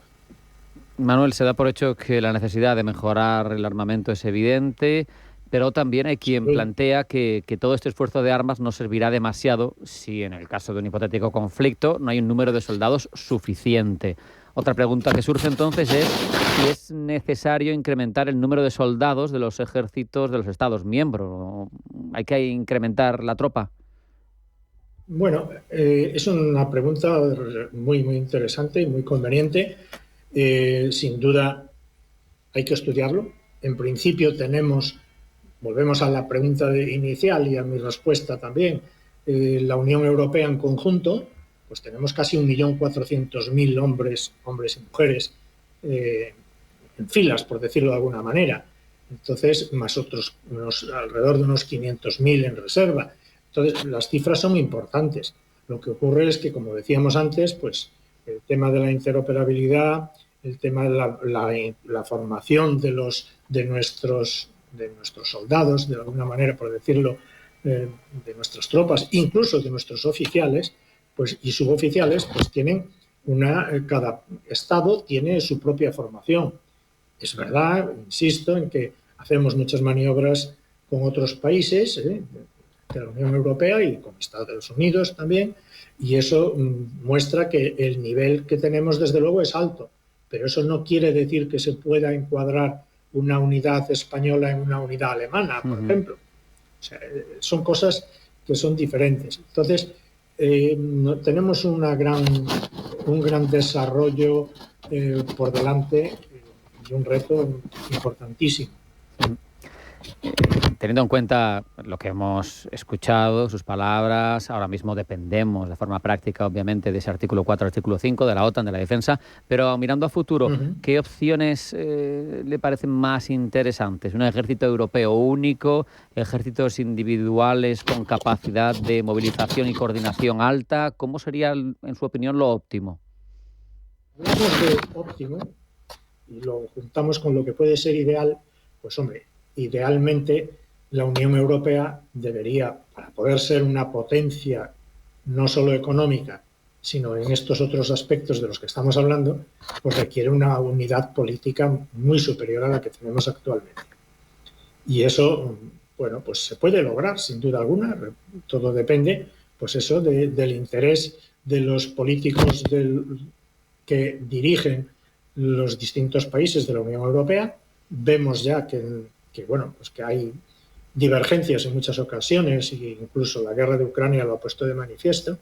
Manuel, se da por hecho que la necesidad de mejorar el armamento es evidente, pero también hay quien plantea que todo este esfuerzo de armas no servirá demasiado si en el caso de un hipotético conflicto no hay un número de soldados suficiente. Otra pregunta que surge entonces es si es necesario incrementar el número de soldados de los ejércitos de los Estados miembros. ¿Hay que incrementar la tropa? Bueno, es una pregunta muy, muy interesante y muy conveniente. Sin duda hay que estudiarlo. En principio volvemos a la pregunta inicial y a mi respuesta también, la Unión Europea en conjunto, pues tenemos casi 1.400.000 hombres y mujeres en filas, por decirlo de alguna manera. Entonces, más otros, alrededor de unos 500.000 en reserva. Entonces, las cifras son importantes. Lo que ocurre es que, como decíamos antes, pues el tema de la interoperabilidad, el tema de la formación de nuestros soldados, de alguna manera, por decirlo, de nuestras tropas, incluso de nuestros oficiales, pues y suboficiales, pues tienen cada Estado tiene su propia formación. Es verdad, insisto, en que hacemos muchas maniobras con otros países de la Unión Europea y con Estados Unidos también, y eso muestra que el nivel que tenemos desde luego es alto, pero eso no quiere decir que se pueda encuadrar una unidad española en una unidad alemana, por ejemplo. O sea, son cosas que son diferentes. Entonces, tenemos un gran desarrollo por delante y un reto importantísimo. Teniendo en cuenta lo que hemos escuchado, sus palabras, ahora mismo dependemos de forma práctica, obviamente, de ese artículo 4, artículo 5, de la OTAN, de la defensa, pero mirando a futuro, ¿qué opciones le parecen más interesantes? ¿Un ejército europeo único, ejércitos individuales con capacidad de movilización y coordinación alta? ¿Cómo sería, en su opinión, lo óptimo? Hablamos de óptimo y lo juntamos con lo que puede ser ideal, pues hombre, idealmente la Unión Europea debería, para poder ser una potencia no solo económica, sino en estos otros aspectos de los que estamos hablando, pues requiere una unidad política muy superior a la que tenemos actualmente. Y eso, bueno, pues se puede lograr, sin duda alguna. Todo depende, pues eso, del interés de los políticos que dirigen los distintos países de la Unión Europea. Vemos ya que bueno, pues que hay divergencias en muchas ocasiones, e incluso la guerra de Ucrania lo ha puesto de manifiesto,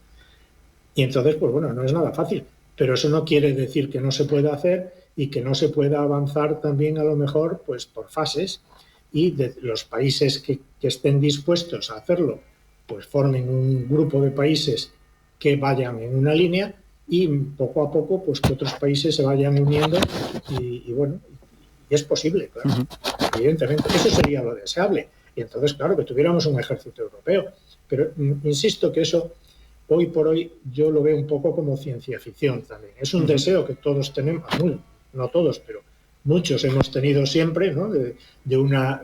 y entonces, pues bueno, no es nada fácil, pero eso no quiere decir que no se pueda hacer y que no se pueda avanzar también a lo mejor pues por fases, y de los países que estén dispuestos a hacerlo, pues formen un grupo de países que vayan en una línea y poco a poco pues que otros países se vayan uniendo y bueno, y es posible, claro, evidentemente, eso sería lo deseable. Y entonces, claro, que tuviéramos un ejército europeo. Pero insisto que eso, hoy por hoy, yo lo veo un poco como ciencia ficción también. Es un deseo que todos tenemos, no todos, pero muchos hemos tenido siempre, ¿no? De una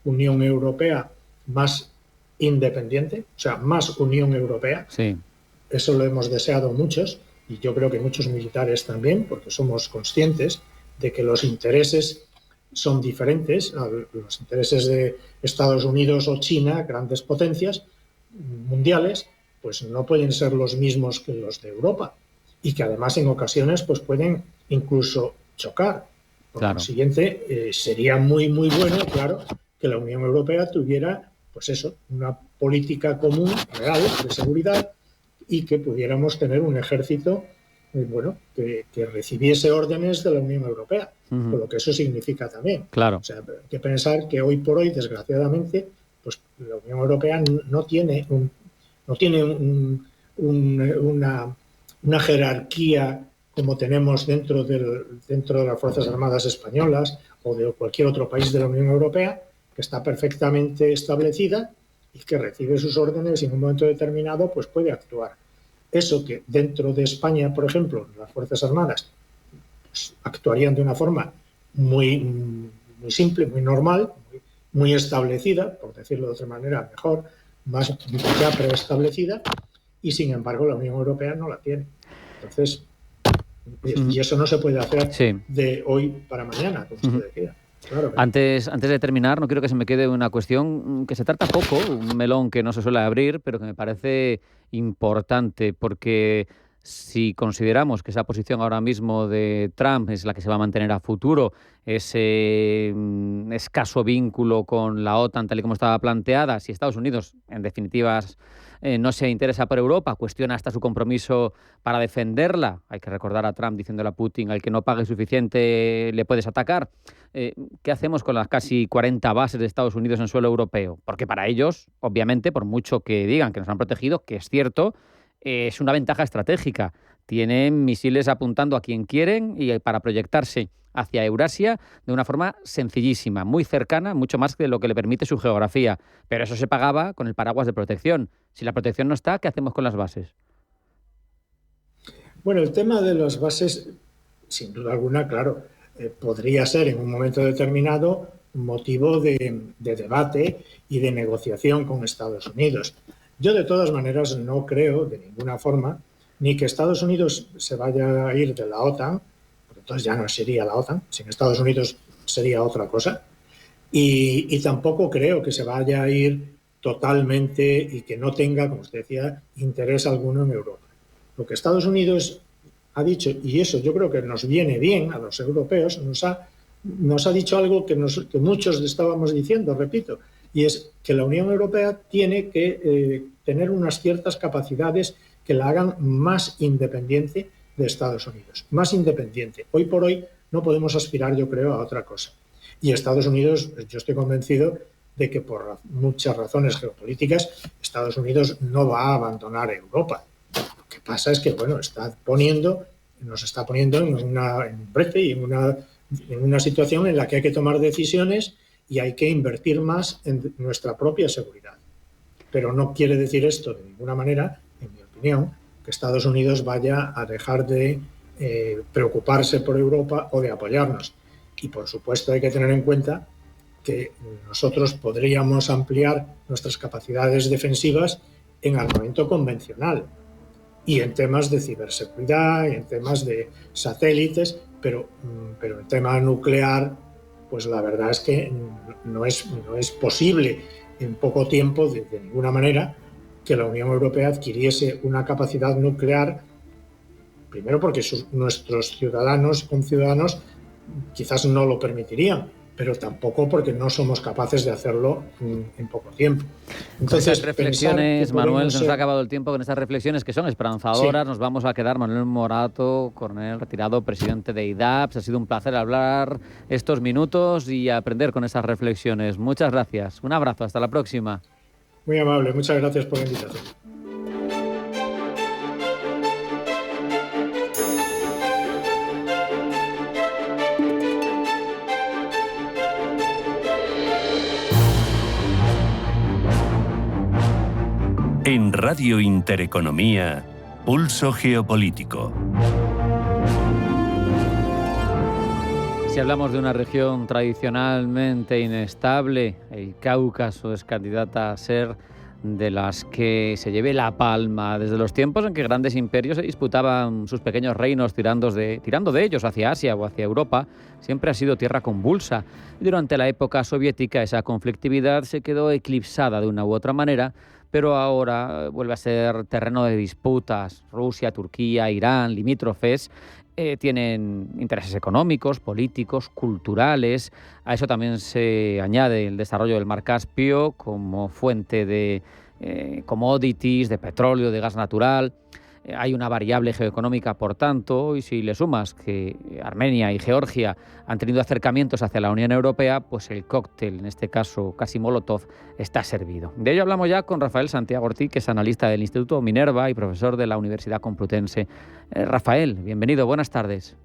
Unión Europea más independiente, o sea, más Unión Europea. Sí. Eso lo hemos deseado muchos, y yo creo que muchos militares también, porque somos conscientes de que los intereses son diferentes a los intereses de Estados Unidos o China, grandes potencias mundiales, pues no pueden ser los mismos que los de Europa, y que además en ocasiones pues pueden incluso chocar. Por consiguiente, sería muy bueno, claro, que la Unión Europea tuviera pues eso, una política común real de seguridad, y que pudiéramos tener un ejército bueno, que recibiese órdenes de la Unión Europea, con lo que eso significa también. Claro. O sea, hay que pensar que hoy por hoy, desgraciadamente, pues la Unión Europea no tiene una jerarquía como tenemos dentro de las Fuerzas Armadas españolas o de cualquier otro país de la Unión Europea, que está perfectamente establecida y que recibe sus órdenes y en un momento determinado pues puede actuar. Eso que dentro de España, por ejemplo, las Fuerzas Armadas pues, actuarían de una forma muy simple, muy normal, muy establecida, por decirlo de otra manera, mejor, más ya preestablecida, y sin embargo la Unión Europea no la tiene. Entonces, y eso no se puede hacer de hoy para mañana, como usted decía. Claro. Antes de terminar, no quiero que se me quede una cuestión que se trata poco, un melón que no se suele abrir, pero que me parece importante, porque si consideramos que esa posición ahora mismo de Trump es la que se va a mantener a futuro, ese escaso vínculo con la OTAN tal y como estaba planteada, si Estados Unidos, en definitivas, no se interesa por Europa, cuestiona hasta su compromiso para defenderla. Hay que recordar a Trump diciéndole a Putin, al que no pague suficiente le puedes atacar. ¿Qué hacemos con las casi 40 bases de Estados Unidos en suelo europeo? Porque para ellos, obviamente, por mucho que digan que nos han protegido, que es cierto, es una ventaja estratégica. Tienen misiles apuntando a quien quieren y para proyectarse hacia Eurasia de una forma sencillísima, muy cercana, mucho más que lo que le permite su geografía. Pero eso se pagaba con el paraguas de protección. Si la protección no está, ¿qué hacemos con las bases? Bueno, el tema de las bases, sin duda alguna, claro, podría ser en un momento determinado motivo de debate y de negociación con Estados Unidos. Yo, de todas maneras, no creo de ninguna forma ni que Estados Unidos se vaya a ir de la OTAN, porque entonces ya no sería la OTAN, sin Estados Unidos sería otra cosa, y tampoco creo que se vaya a ir totalmente y que no tenga, como usted decía, interés alguno en Europa. Lo que Estados Unidos ha dicho, y eso yo creo que nos viene bien a los europeos, nos ha dicho algo que muchos estábamos diciendo, repito, y es que la Unión Europea tiene que tener unas ciertas capacidades que la hagan más independiente de Estados Unidos, más independiente. Hoy por hoy no podemos aspirar, yo creo, a otra cosa. Y Estados Unidos, yo estoy convencido de que por muchas razones geopolíticas, Estados Unidos no va a abandonar Europa. Lo que pasa es que, bueno, nos está poniendo en un brete y en una situación en la que hay que tomar decisiones y hay que invertir más en nuestra propia seguridad. Pero no quiere decir esto de ninguna manera, en mi opinión, que Estados Unidos vaya a dejar de preocuparse por Europa o de apoyarnos. Y, por supuesto, hay que tener en cuenta que nosotros podríamos ampliar nuestras capacidades defensivas en armamento convencional y en temas de ciberseguridad, y en temas de satélites, pero el tema nuclear, pues la verdad es que no es posible en poco tiempo, de ninguna manera, que la Unión Europea adquiriese una capacidad nuclear, primero porque nuestros conciudadanos quizás no lo permitirían, pero tampoco porque no somos capaces de hacerlo en poco tiempo. Entonces, reflexiones, Manuel, se nos ha acabado el tiempo con estas reflexiones que son esperanzadoras. Sí. Nos vamos a quedar. Manuel Morato, coronel retirado, presidente de IDAPS. Ha sido un placer hablar estos minutos y aprender con esas reflexiones. Muchas gracias. Un abrazo. Hasta la próxima. Muy amable. Muchas gracias por la invitación. En Radio Intereconomía, Pulso Geopolítico. Si hablamos de una región tradicionalmente inestable, el Cáucaso es candidata a ser de las que se lleve la palma desde los tiempos en que grandes imperios se disputaban sus pequeños reinos tirando de ellos hacia Asia o hacia Europa. Siempre ha sido tierra convulsa y durante la época soviética esa conflictividad se quedó eclipsada de una u otra manera, pero ahora vuelve a ser terreno de disputas. Rusia, Turquía, Irán, limítrofes, tienen intereses económicos, políticos, culturales. A eso también se añade el desarrollo del Mar Caspio como fuente de commodities, de petróleo, de gas natural. Hay una variable geoeconómica, por tanto, y si le sumas que Armenia y Georgia han tenido acercamientos hacia la Unión Europea, pues el cóctel, en este caso casi Molotov, está servido. De ello hablamos ya con Rafael Santiago Ortiz, que es analista del Instituto Minerva y profesor de la Universidad Complutense. Rafael, bienvenido, buenas tardes.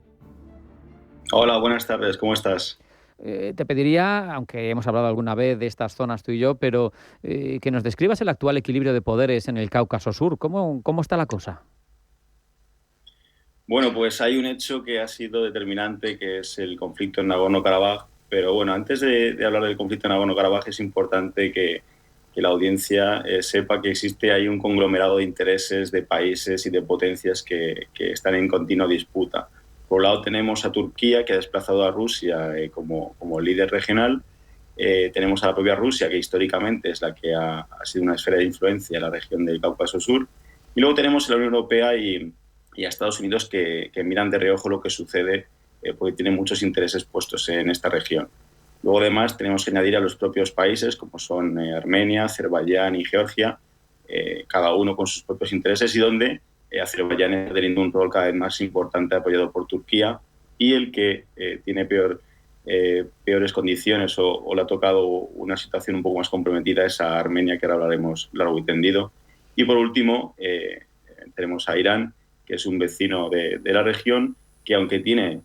Hola, buenas tardes, ¿cómo estás? Te pediría, aunque hemos hablado alguna vez de estas zonas tú y yo, pero que nos describas el actual equilibrio de poderes en el Cáucaso Sur. ¿Cómo está la cosa? Bueno, pues hay un hecho que ha sido determinante, que es el conflicto en Nagorno-Karabaj. Pero bueno, antes de hablar del conflicto en Nagorno-Karabaj es importante que la audiencia sepa que existe ahí un conglomerado de intereses de países y de potencias que están en continua disputa. Por un lado tenemos a Turquía, que ha desplazado a Rusia como líder regional. Tenemos a la propia Rusia, que históricamente es la que ha sido una esfera de influencia en la región del Cáucaso Sur. Y luego tenemos a la Unión Europea y a Estados Unidos que miran de reojo lo que sucede porque tienen muchos intereses puestos en esta región. Luego, además, tenemos que añadir a los propios países, como son Armenia, Azerbaiyán y Georgia, cada uno con sus propios intereses y donde Azerbaiyán está teniendo un rol cada vez más importante apoyado por Turquía y el que tiene peores condiciones o le ha tocado una situación un poco más comprometida es a Armenia, que ahora hablaremos largo y tendido. Y por último tenemos a Irán, que es un vecino de la región, que aunque tiene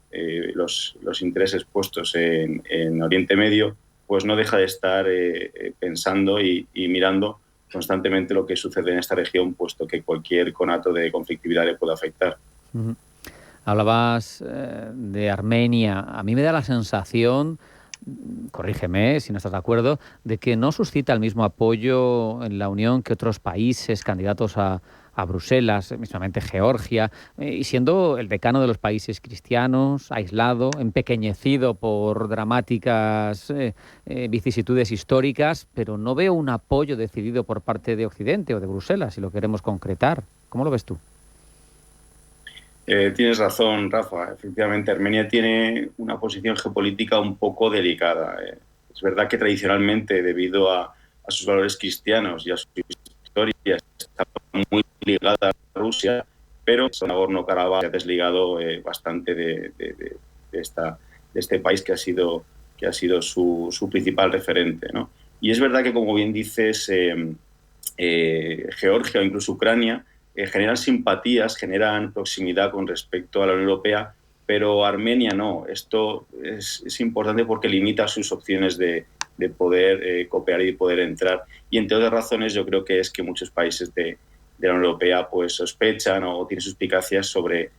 los intereses puestos en Oriente Medio, pues no deja de estar pensando y mirando constantemente lo que sucede en esta región, puesto que cualquier conato de conflictividad le puede afectar. Uh-huh. Hablabas de Armenia. A mí me da la sensación, corrígeme si no estás de acuerdo, de que no suscita el mismo apoyo en la Unión que otros países candidatos a a Bruselas, mismamente Georgia, y siendo el decano de los países cristianos, aislado, empequeñecido por dramáticas vicisitudes históricas, pero no veo un apoyo decidido por parte de Occidente o de Bruselas, si lo queremos concretar. ¿Cómo lo ves tú? Tienes razón, Rafa. Efectivamente, Armenia tiene una posición geopolítica un poco delicada. Es verdad que tradicionalmente, debido a sus valores cristianos y a su historia, está muy ligada a Rusia, pero Nagorno-Karabaj se ha desligado bastante de este país que ha sido su principal referente, ¿no? Y es verdad que, como bien dices, Georgia o incluso Ucrania generan simpatías, generan proximidad con respecto a la Unión Europea, pero Armenia no. Esto es importante porque limita sus opciones de poder cooperar y poder entrar. Y entre otras razones, yo creo que es que muchos países de la Unión Europea pues sospechan o tienen suspicacias sobre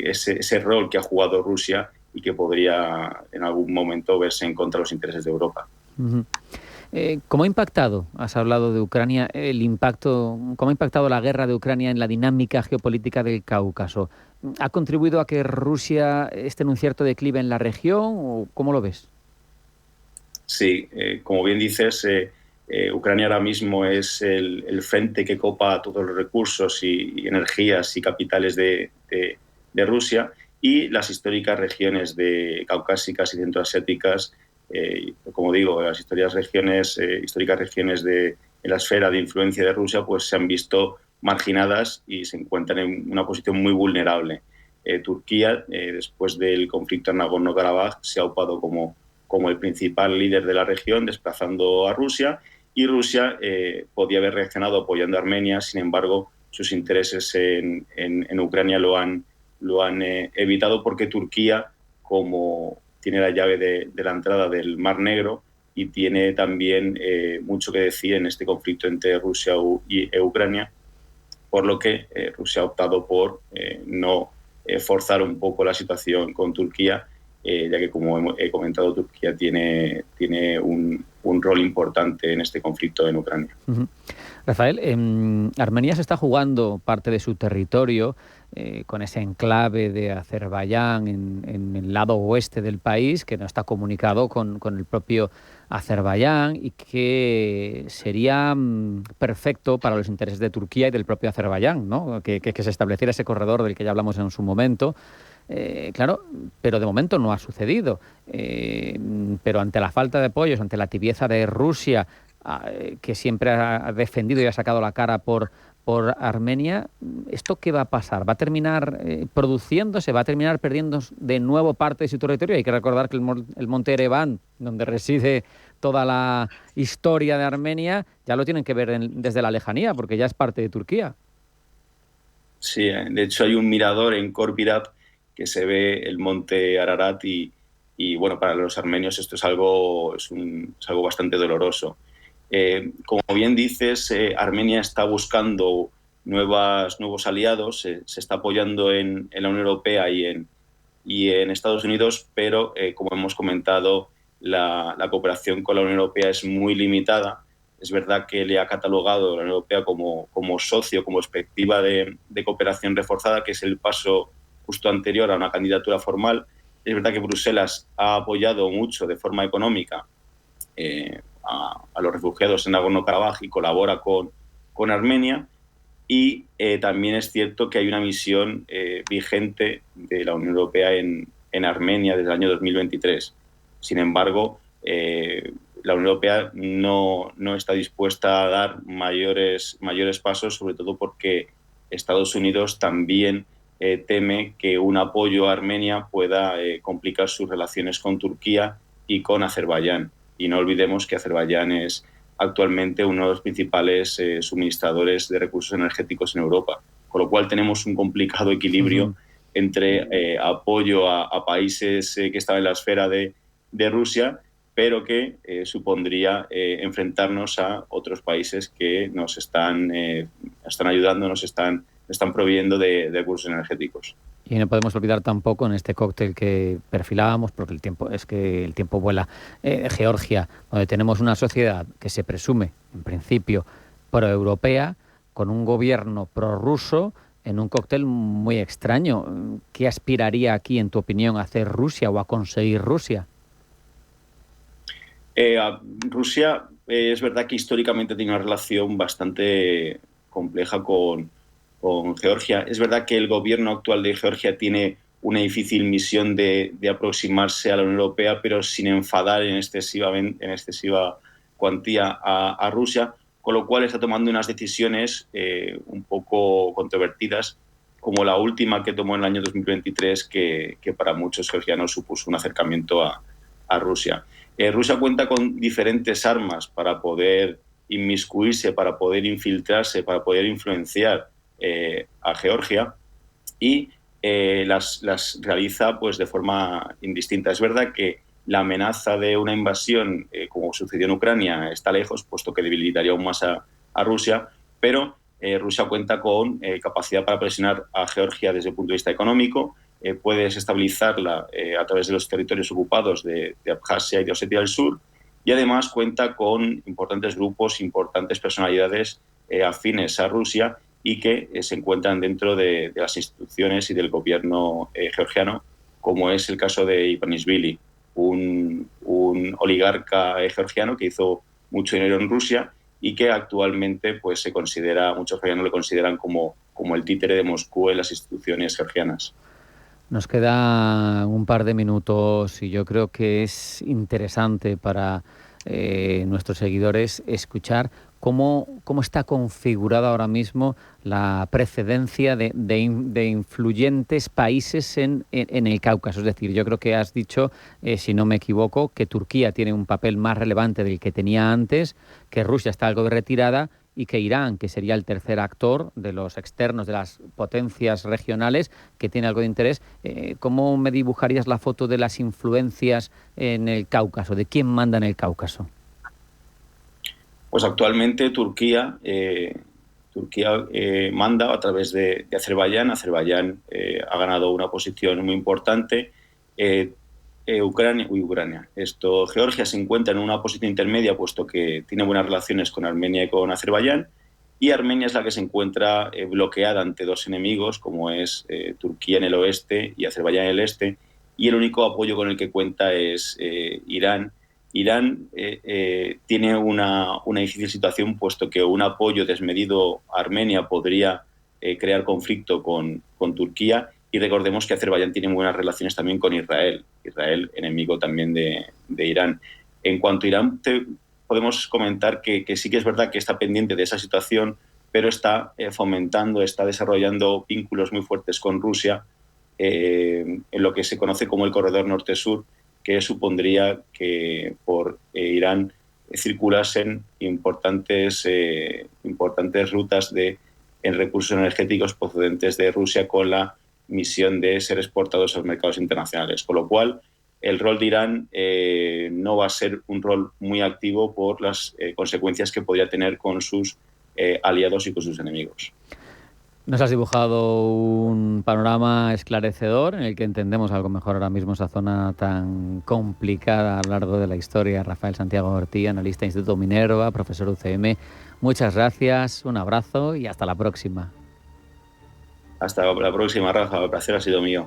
ese rol que ha jugado Rusia y que podría en algún momento verse en contra de los intereses de Europa. Uh-huh. ¿Cómo ha impactado, has hablado de Ucrania, cómo ha impactado la guerra de Ucrania en la dinámica geopolítica del Cáucaso? ¿Ha contribuido a que Rusia esté en un cierto declive en la región o cómo lo ves? Sí, como bien dices, Ucrania ahora mismo es el frente que copa todos los recursos y energías y capitales de Rusia, y las históricas regiones caucásicas y centroasiáticas, como digo, las históricas regiones en la esfera de influencia de Rusia, pues se han visto marginadas y se encuentran en una posición muy vulnerable. Turquía, después del conflicto en Nagorno-Karabaj, se ha upado como el principal líder de la región, desplazando a Rusia, y Rusia podía haber reaccionado apoyando a Armenia. Sin embargo, sus intereses en Ucrania lo han evitado, porque Turquía, como tiene la llave de la entrada del Mar Negro y tiene también mucho que decir en este conflicto entre Rusia y Ucrania, por lo que Rusia ha optado por no forzar un poco la situación con Turquía, ya que, como he comentado, Turquía tiene un rol importante en este conflicto en Ucrania. Uh-huh. Rafael, Armenia se está jugando parte de su territorio con ese enclave de Azerbaiyán en el lado oeste del país, que no está comunicado con el propio Azerbaiyán y que sería perfecto para los intereses de Turquía y del propio Azerbaiyán, ¿no? Que se estableciera ese corredor del que ya hablamos en su momento. Claro, pero de momento no ha sucedido. Pero ante la falta de apoyos, ante la tibieza de Rusia, que siempre ha defendido y ha sacado la cara por Armenia, ¿esto qué va a pasar? ¿Va a terminar produciéndose? ¿Va a terminar perdiendo de nuevo parte de su territorio? Hay que recordar que el monte Ereván, donde reside toda la historia de Armenia, ya lo tienen que ver desde la lejanía, porque ya es parte de Turquía. Sí, de hecho hay un mirador en Korbirat que se ve el monte Ararat y bueno, para los armenios esto es algo bastante doloroso. Como bien dices, Armenia está buscando nuevos aliados, se está apoyando en la Unión Europea y en Estados Unidos, pero como hemos comentado, la cooperación con la Unión Europea es muy limitada. Es verdad que le ha catalogado la Unión Europea como socio, como perspectiva de cooperación reforzada, que es el paso justo anterior a una candidatura formal. Es verdad que Bruselas ha apoyado mucho de forma económica a los refugiados en Nagorno-Karabaj y colabora con Armenia, y también es cierto que hay una misión vigente de la Unión Europea en Armenia desde el año 2023. Sin embargo, la Unión Europea no está dispuesta a dar mayores pasos, sobre todo porque Estados Unidos también teme que un apoyo a Armenia pueda complicar sus relaciones con Turquía y con Azerbaiyán. Y no olvidemos que Azerbaiyán es actualmente uno de los principales suministradores de recursos energéticos en Europa, con lo cual tenemos un complicado equilibrio entre apoyo a países que están en la esfera de Rusia, pero que supondría enfrentarnos a otros países que nos están ayudando, nos están proveyendo de recursos energéticos. Y no podemos olvidar tampoco, en este cóctel que perfilábamos, porque el tiempo vuela, Georgia, donde tenemos una sociedad que se presume, en principio, proeuropea, con un gobierno prorruso en un cóctel muy extraño. ¿Qué aspiraría aquí, en tu opinión, a hacer Rusia o a conseguir Rusia? Rusia es verdad que históricamente tiene una relación bastante compleja con Georgia. Es verdad que el gobierno actual de Georgia tiene una difícil misión de aproximarse a la Unión Europea, pero sin enfadar en excesiva cuantía a Rusia, con lo cual está tomando unas decisiones un poco controvertidas, como la última que tomó en el año 2023, que para muchos georgianos supuso un acercamiento a Rusia. Rusia cuenta con diferentes armas para poder inmiscuirse, para poder infiltrarse, para poder influenciar a Georgia, y las realiza pues de forma indistinta. Es verdad que la amenaza de una invasión, como sucedió en Ucrania, está lejos, puesto que debilitaría aún más a Rusia, pero Rusia cuenta con capacidad para presionar a Georgia desde el punto de vista económico, puede desestabilizarla a través de los territorios ocupados de Abjasia y de Osetia del Sur, y además cuenta con importantes grupos, importantes personalidades afines a Rusia y que se encuentran dentro de las instituciones y del gobierno georgiano, como es el caso de Ivanishvili, un oligarca georgiano que hizo mucho dinero en Rusia y que actualmente pues se considera, muchos georgianos lo consideran como el títere de Moscú en las instituciones georgianas. Nos queda un par de minutos y yo creo que es interesante para nuestros seguidores escuchar cómo está configurada ahora mismo la precedencia de influyentes países en el Cáucaso. Es decir, yo creo que has dicho, si no me equivoco, que Turquía tiene un papel más relevante del que tenía antes, que Rusia está algo retirada y que Irán, que sería el tercer actor de los externos, de las potencias regionales, que tiene algo de interés. ¿Cómo me dibujarías la foto de las influencias en el Cáucaso? ¿De quién manda en el Cáucaso? Pues actualmente Turquía manda a través de Azerbaiyán. Azerbaiyán ha ganado una posición muy importante. Georgia se encuentra en una posición intermedia, puesto que tiene buenas relaciones con Armenia y con Azerbaiyán, y Armenia es la que se encuentra bloqueada ante dos enemigos, como es Turquía en el oeste y Azerbaiyán en el este, y el único apoyo con el que cuenta es Irán. Irán tiene una difícil situación, puesto que un apoyo desmedido a Armenia podría crear conflicto con Turquía, y recordemos que Azerbaiyán tiene buenas relaciones también con Israel, enemigo también de Irán. En cuanto a Irán, podemos comentar que sí que es verdad que está pendiente de esa situación, pero está está desarrollando vínculos muy fuertes con Rusia, en lo que se conoce como el corredor norte-sur, que supondría que por Irán circulasen importantes rutas en recursos energéticos procedentes de Rusia, con la misión de ser exportados a los mercados internacionales. Con lo cual, el rol de Irán no va a ser un rol muy activo por las consecuencias que podría tener con sus aliados y con sus enemigos. Nos has dibujado un panorama esclarecedor en el que entendemos algo mejor ahora mismo esa zona tan complicada a lo largo de la historia. Rafael Santiago Ortí, analista Instituto Minerva, profesor UCM. Muchas gracias, un abrazo y hasta la próxima. Hasta la próxima, Rafa. El placer ha sido mío.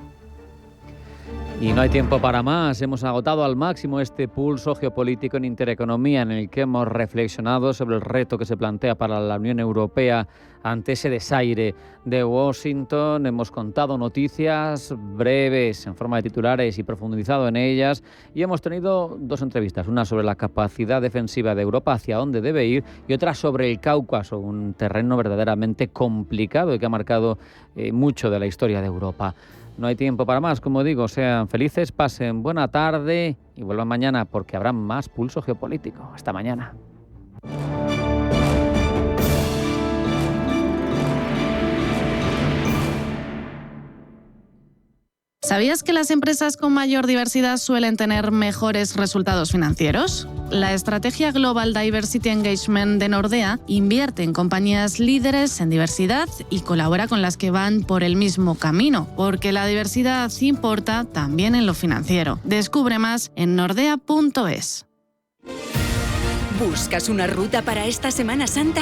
Y no hay tiempo para más. Hemos agotado al máximo este pulso geopolítico en Intereconomía, en el que hemos reflexionado sobre el reto que se plantea para la Unión Europea ante ese desaire de Washington. Hemos contado noticias breves en forma de titulares y profundizado en ellas. Y hemos tenido dos entrevistas, una sobre la capacidad defensiva de Europa, hacia dónde debe ir, y otra sobre el Cáucaso, un terreno verdaderamente complicado y que ha marcado mucho de la historia de Europa. No hay tiempo para más, como digo, sean felices, pasen buena tarde y vuelvan mañana, porque habrá más pulso geopolítico. Hasta mañana. ¿Sabías que las empresas con mayor diversidad suelen tener mejores resultados financieros? La estrategia Global Diversity Engagement de Nordea invierte en compañías líderes en diversidad y colabora con las que van por el mismo camino, porque la diversidad importa también en lo financiero. Descubre más en nordea.es. ¿Buscas una ruta para esta Semana Santa?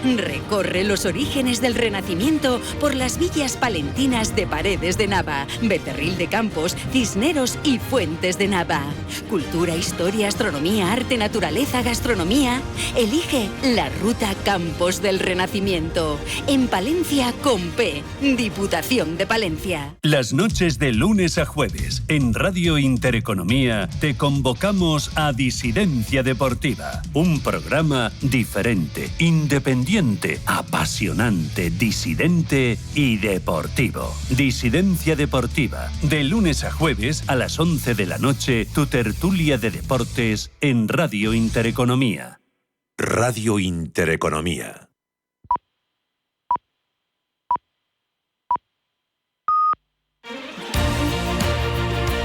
Recorre los orígenes del Renacimiento por las villas palentinas de Paredes de Nava, Becerril de Campos, Cisneros y Fuentes de Nava. Cultura, historia, astronomía, arte, naturaleza, gastronomía. Elige la ruta Campos del Renacimiento. En Palencia con P. Diputación de Palencia. Las noches de lunes a jueves en Radio Intereconomía te convocamos a Disidencia Deportiva. Un programa diferente, independiente, apasionante, disidente y deportivo. Disidencia Deportiva. De lunes a jueves a las 11 de la noche, tu tertulia de deportes en Radio Intereconomía. Radio Intereconomía.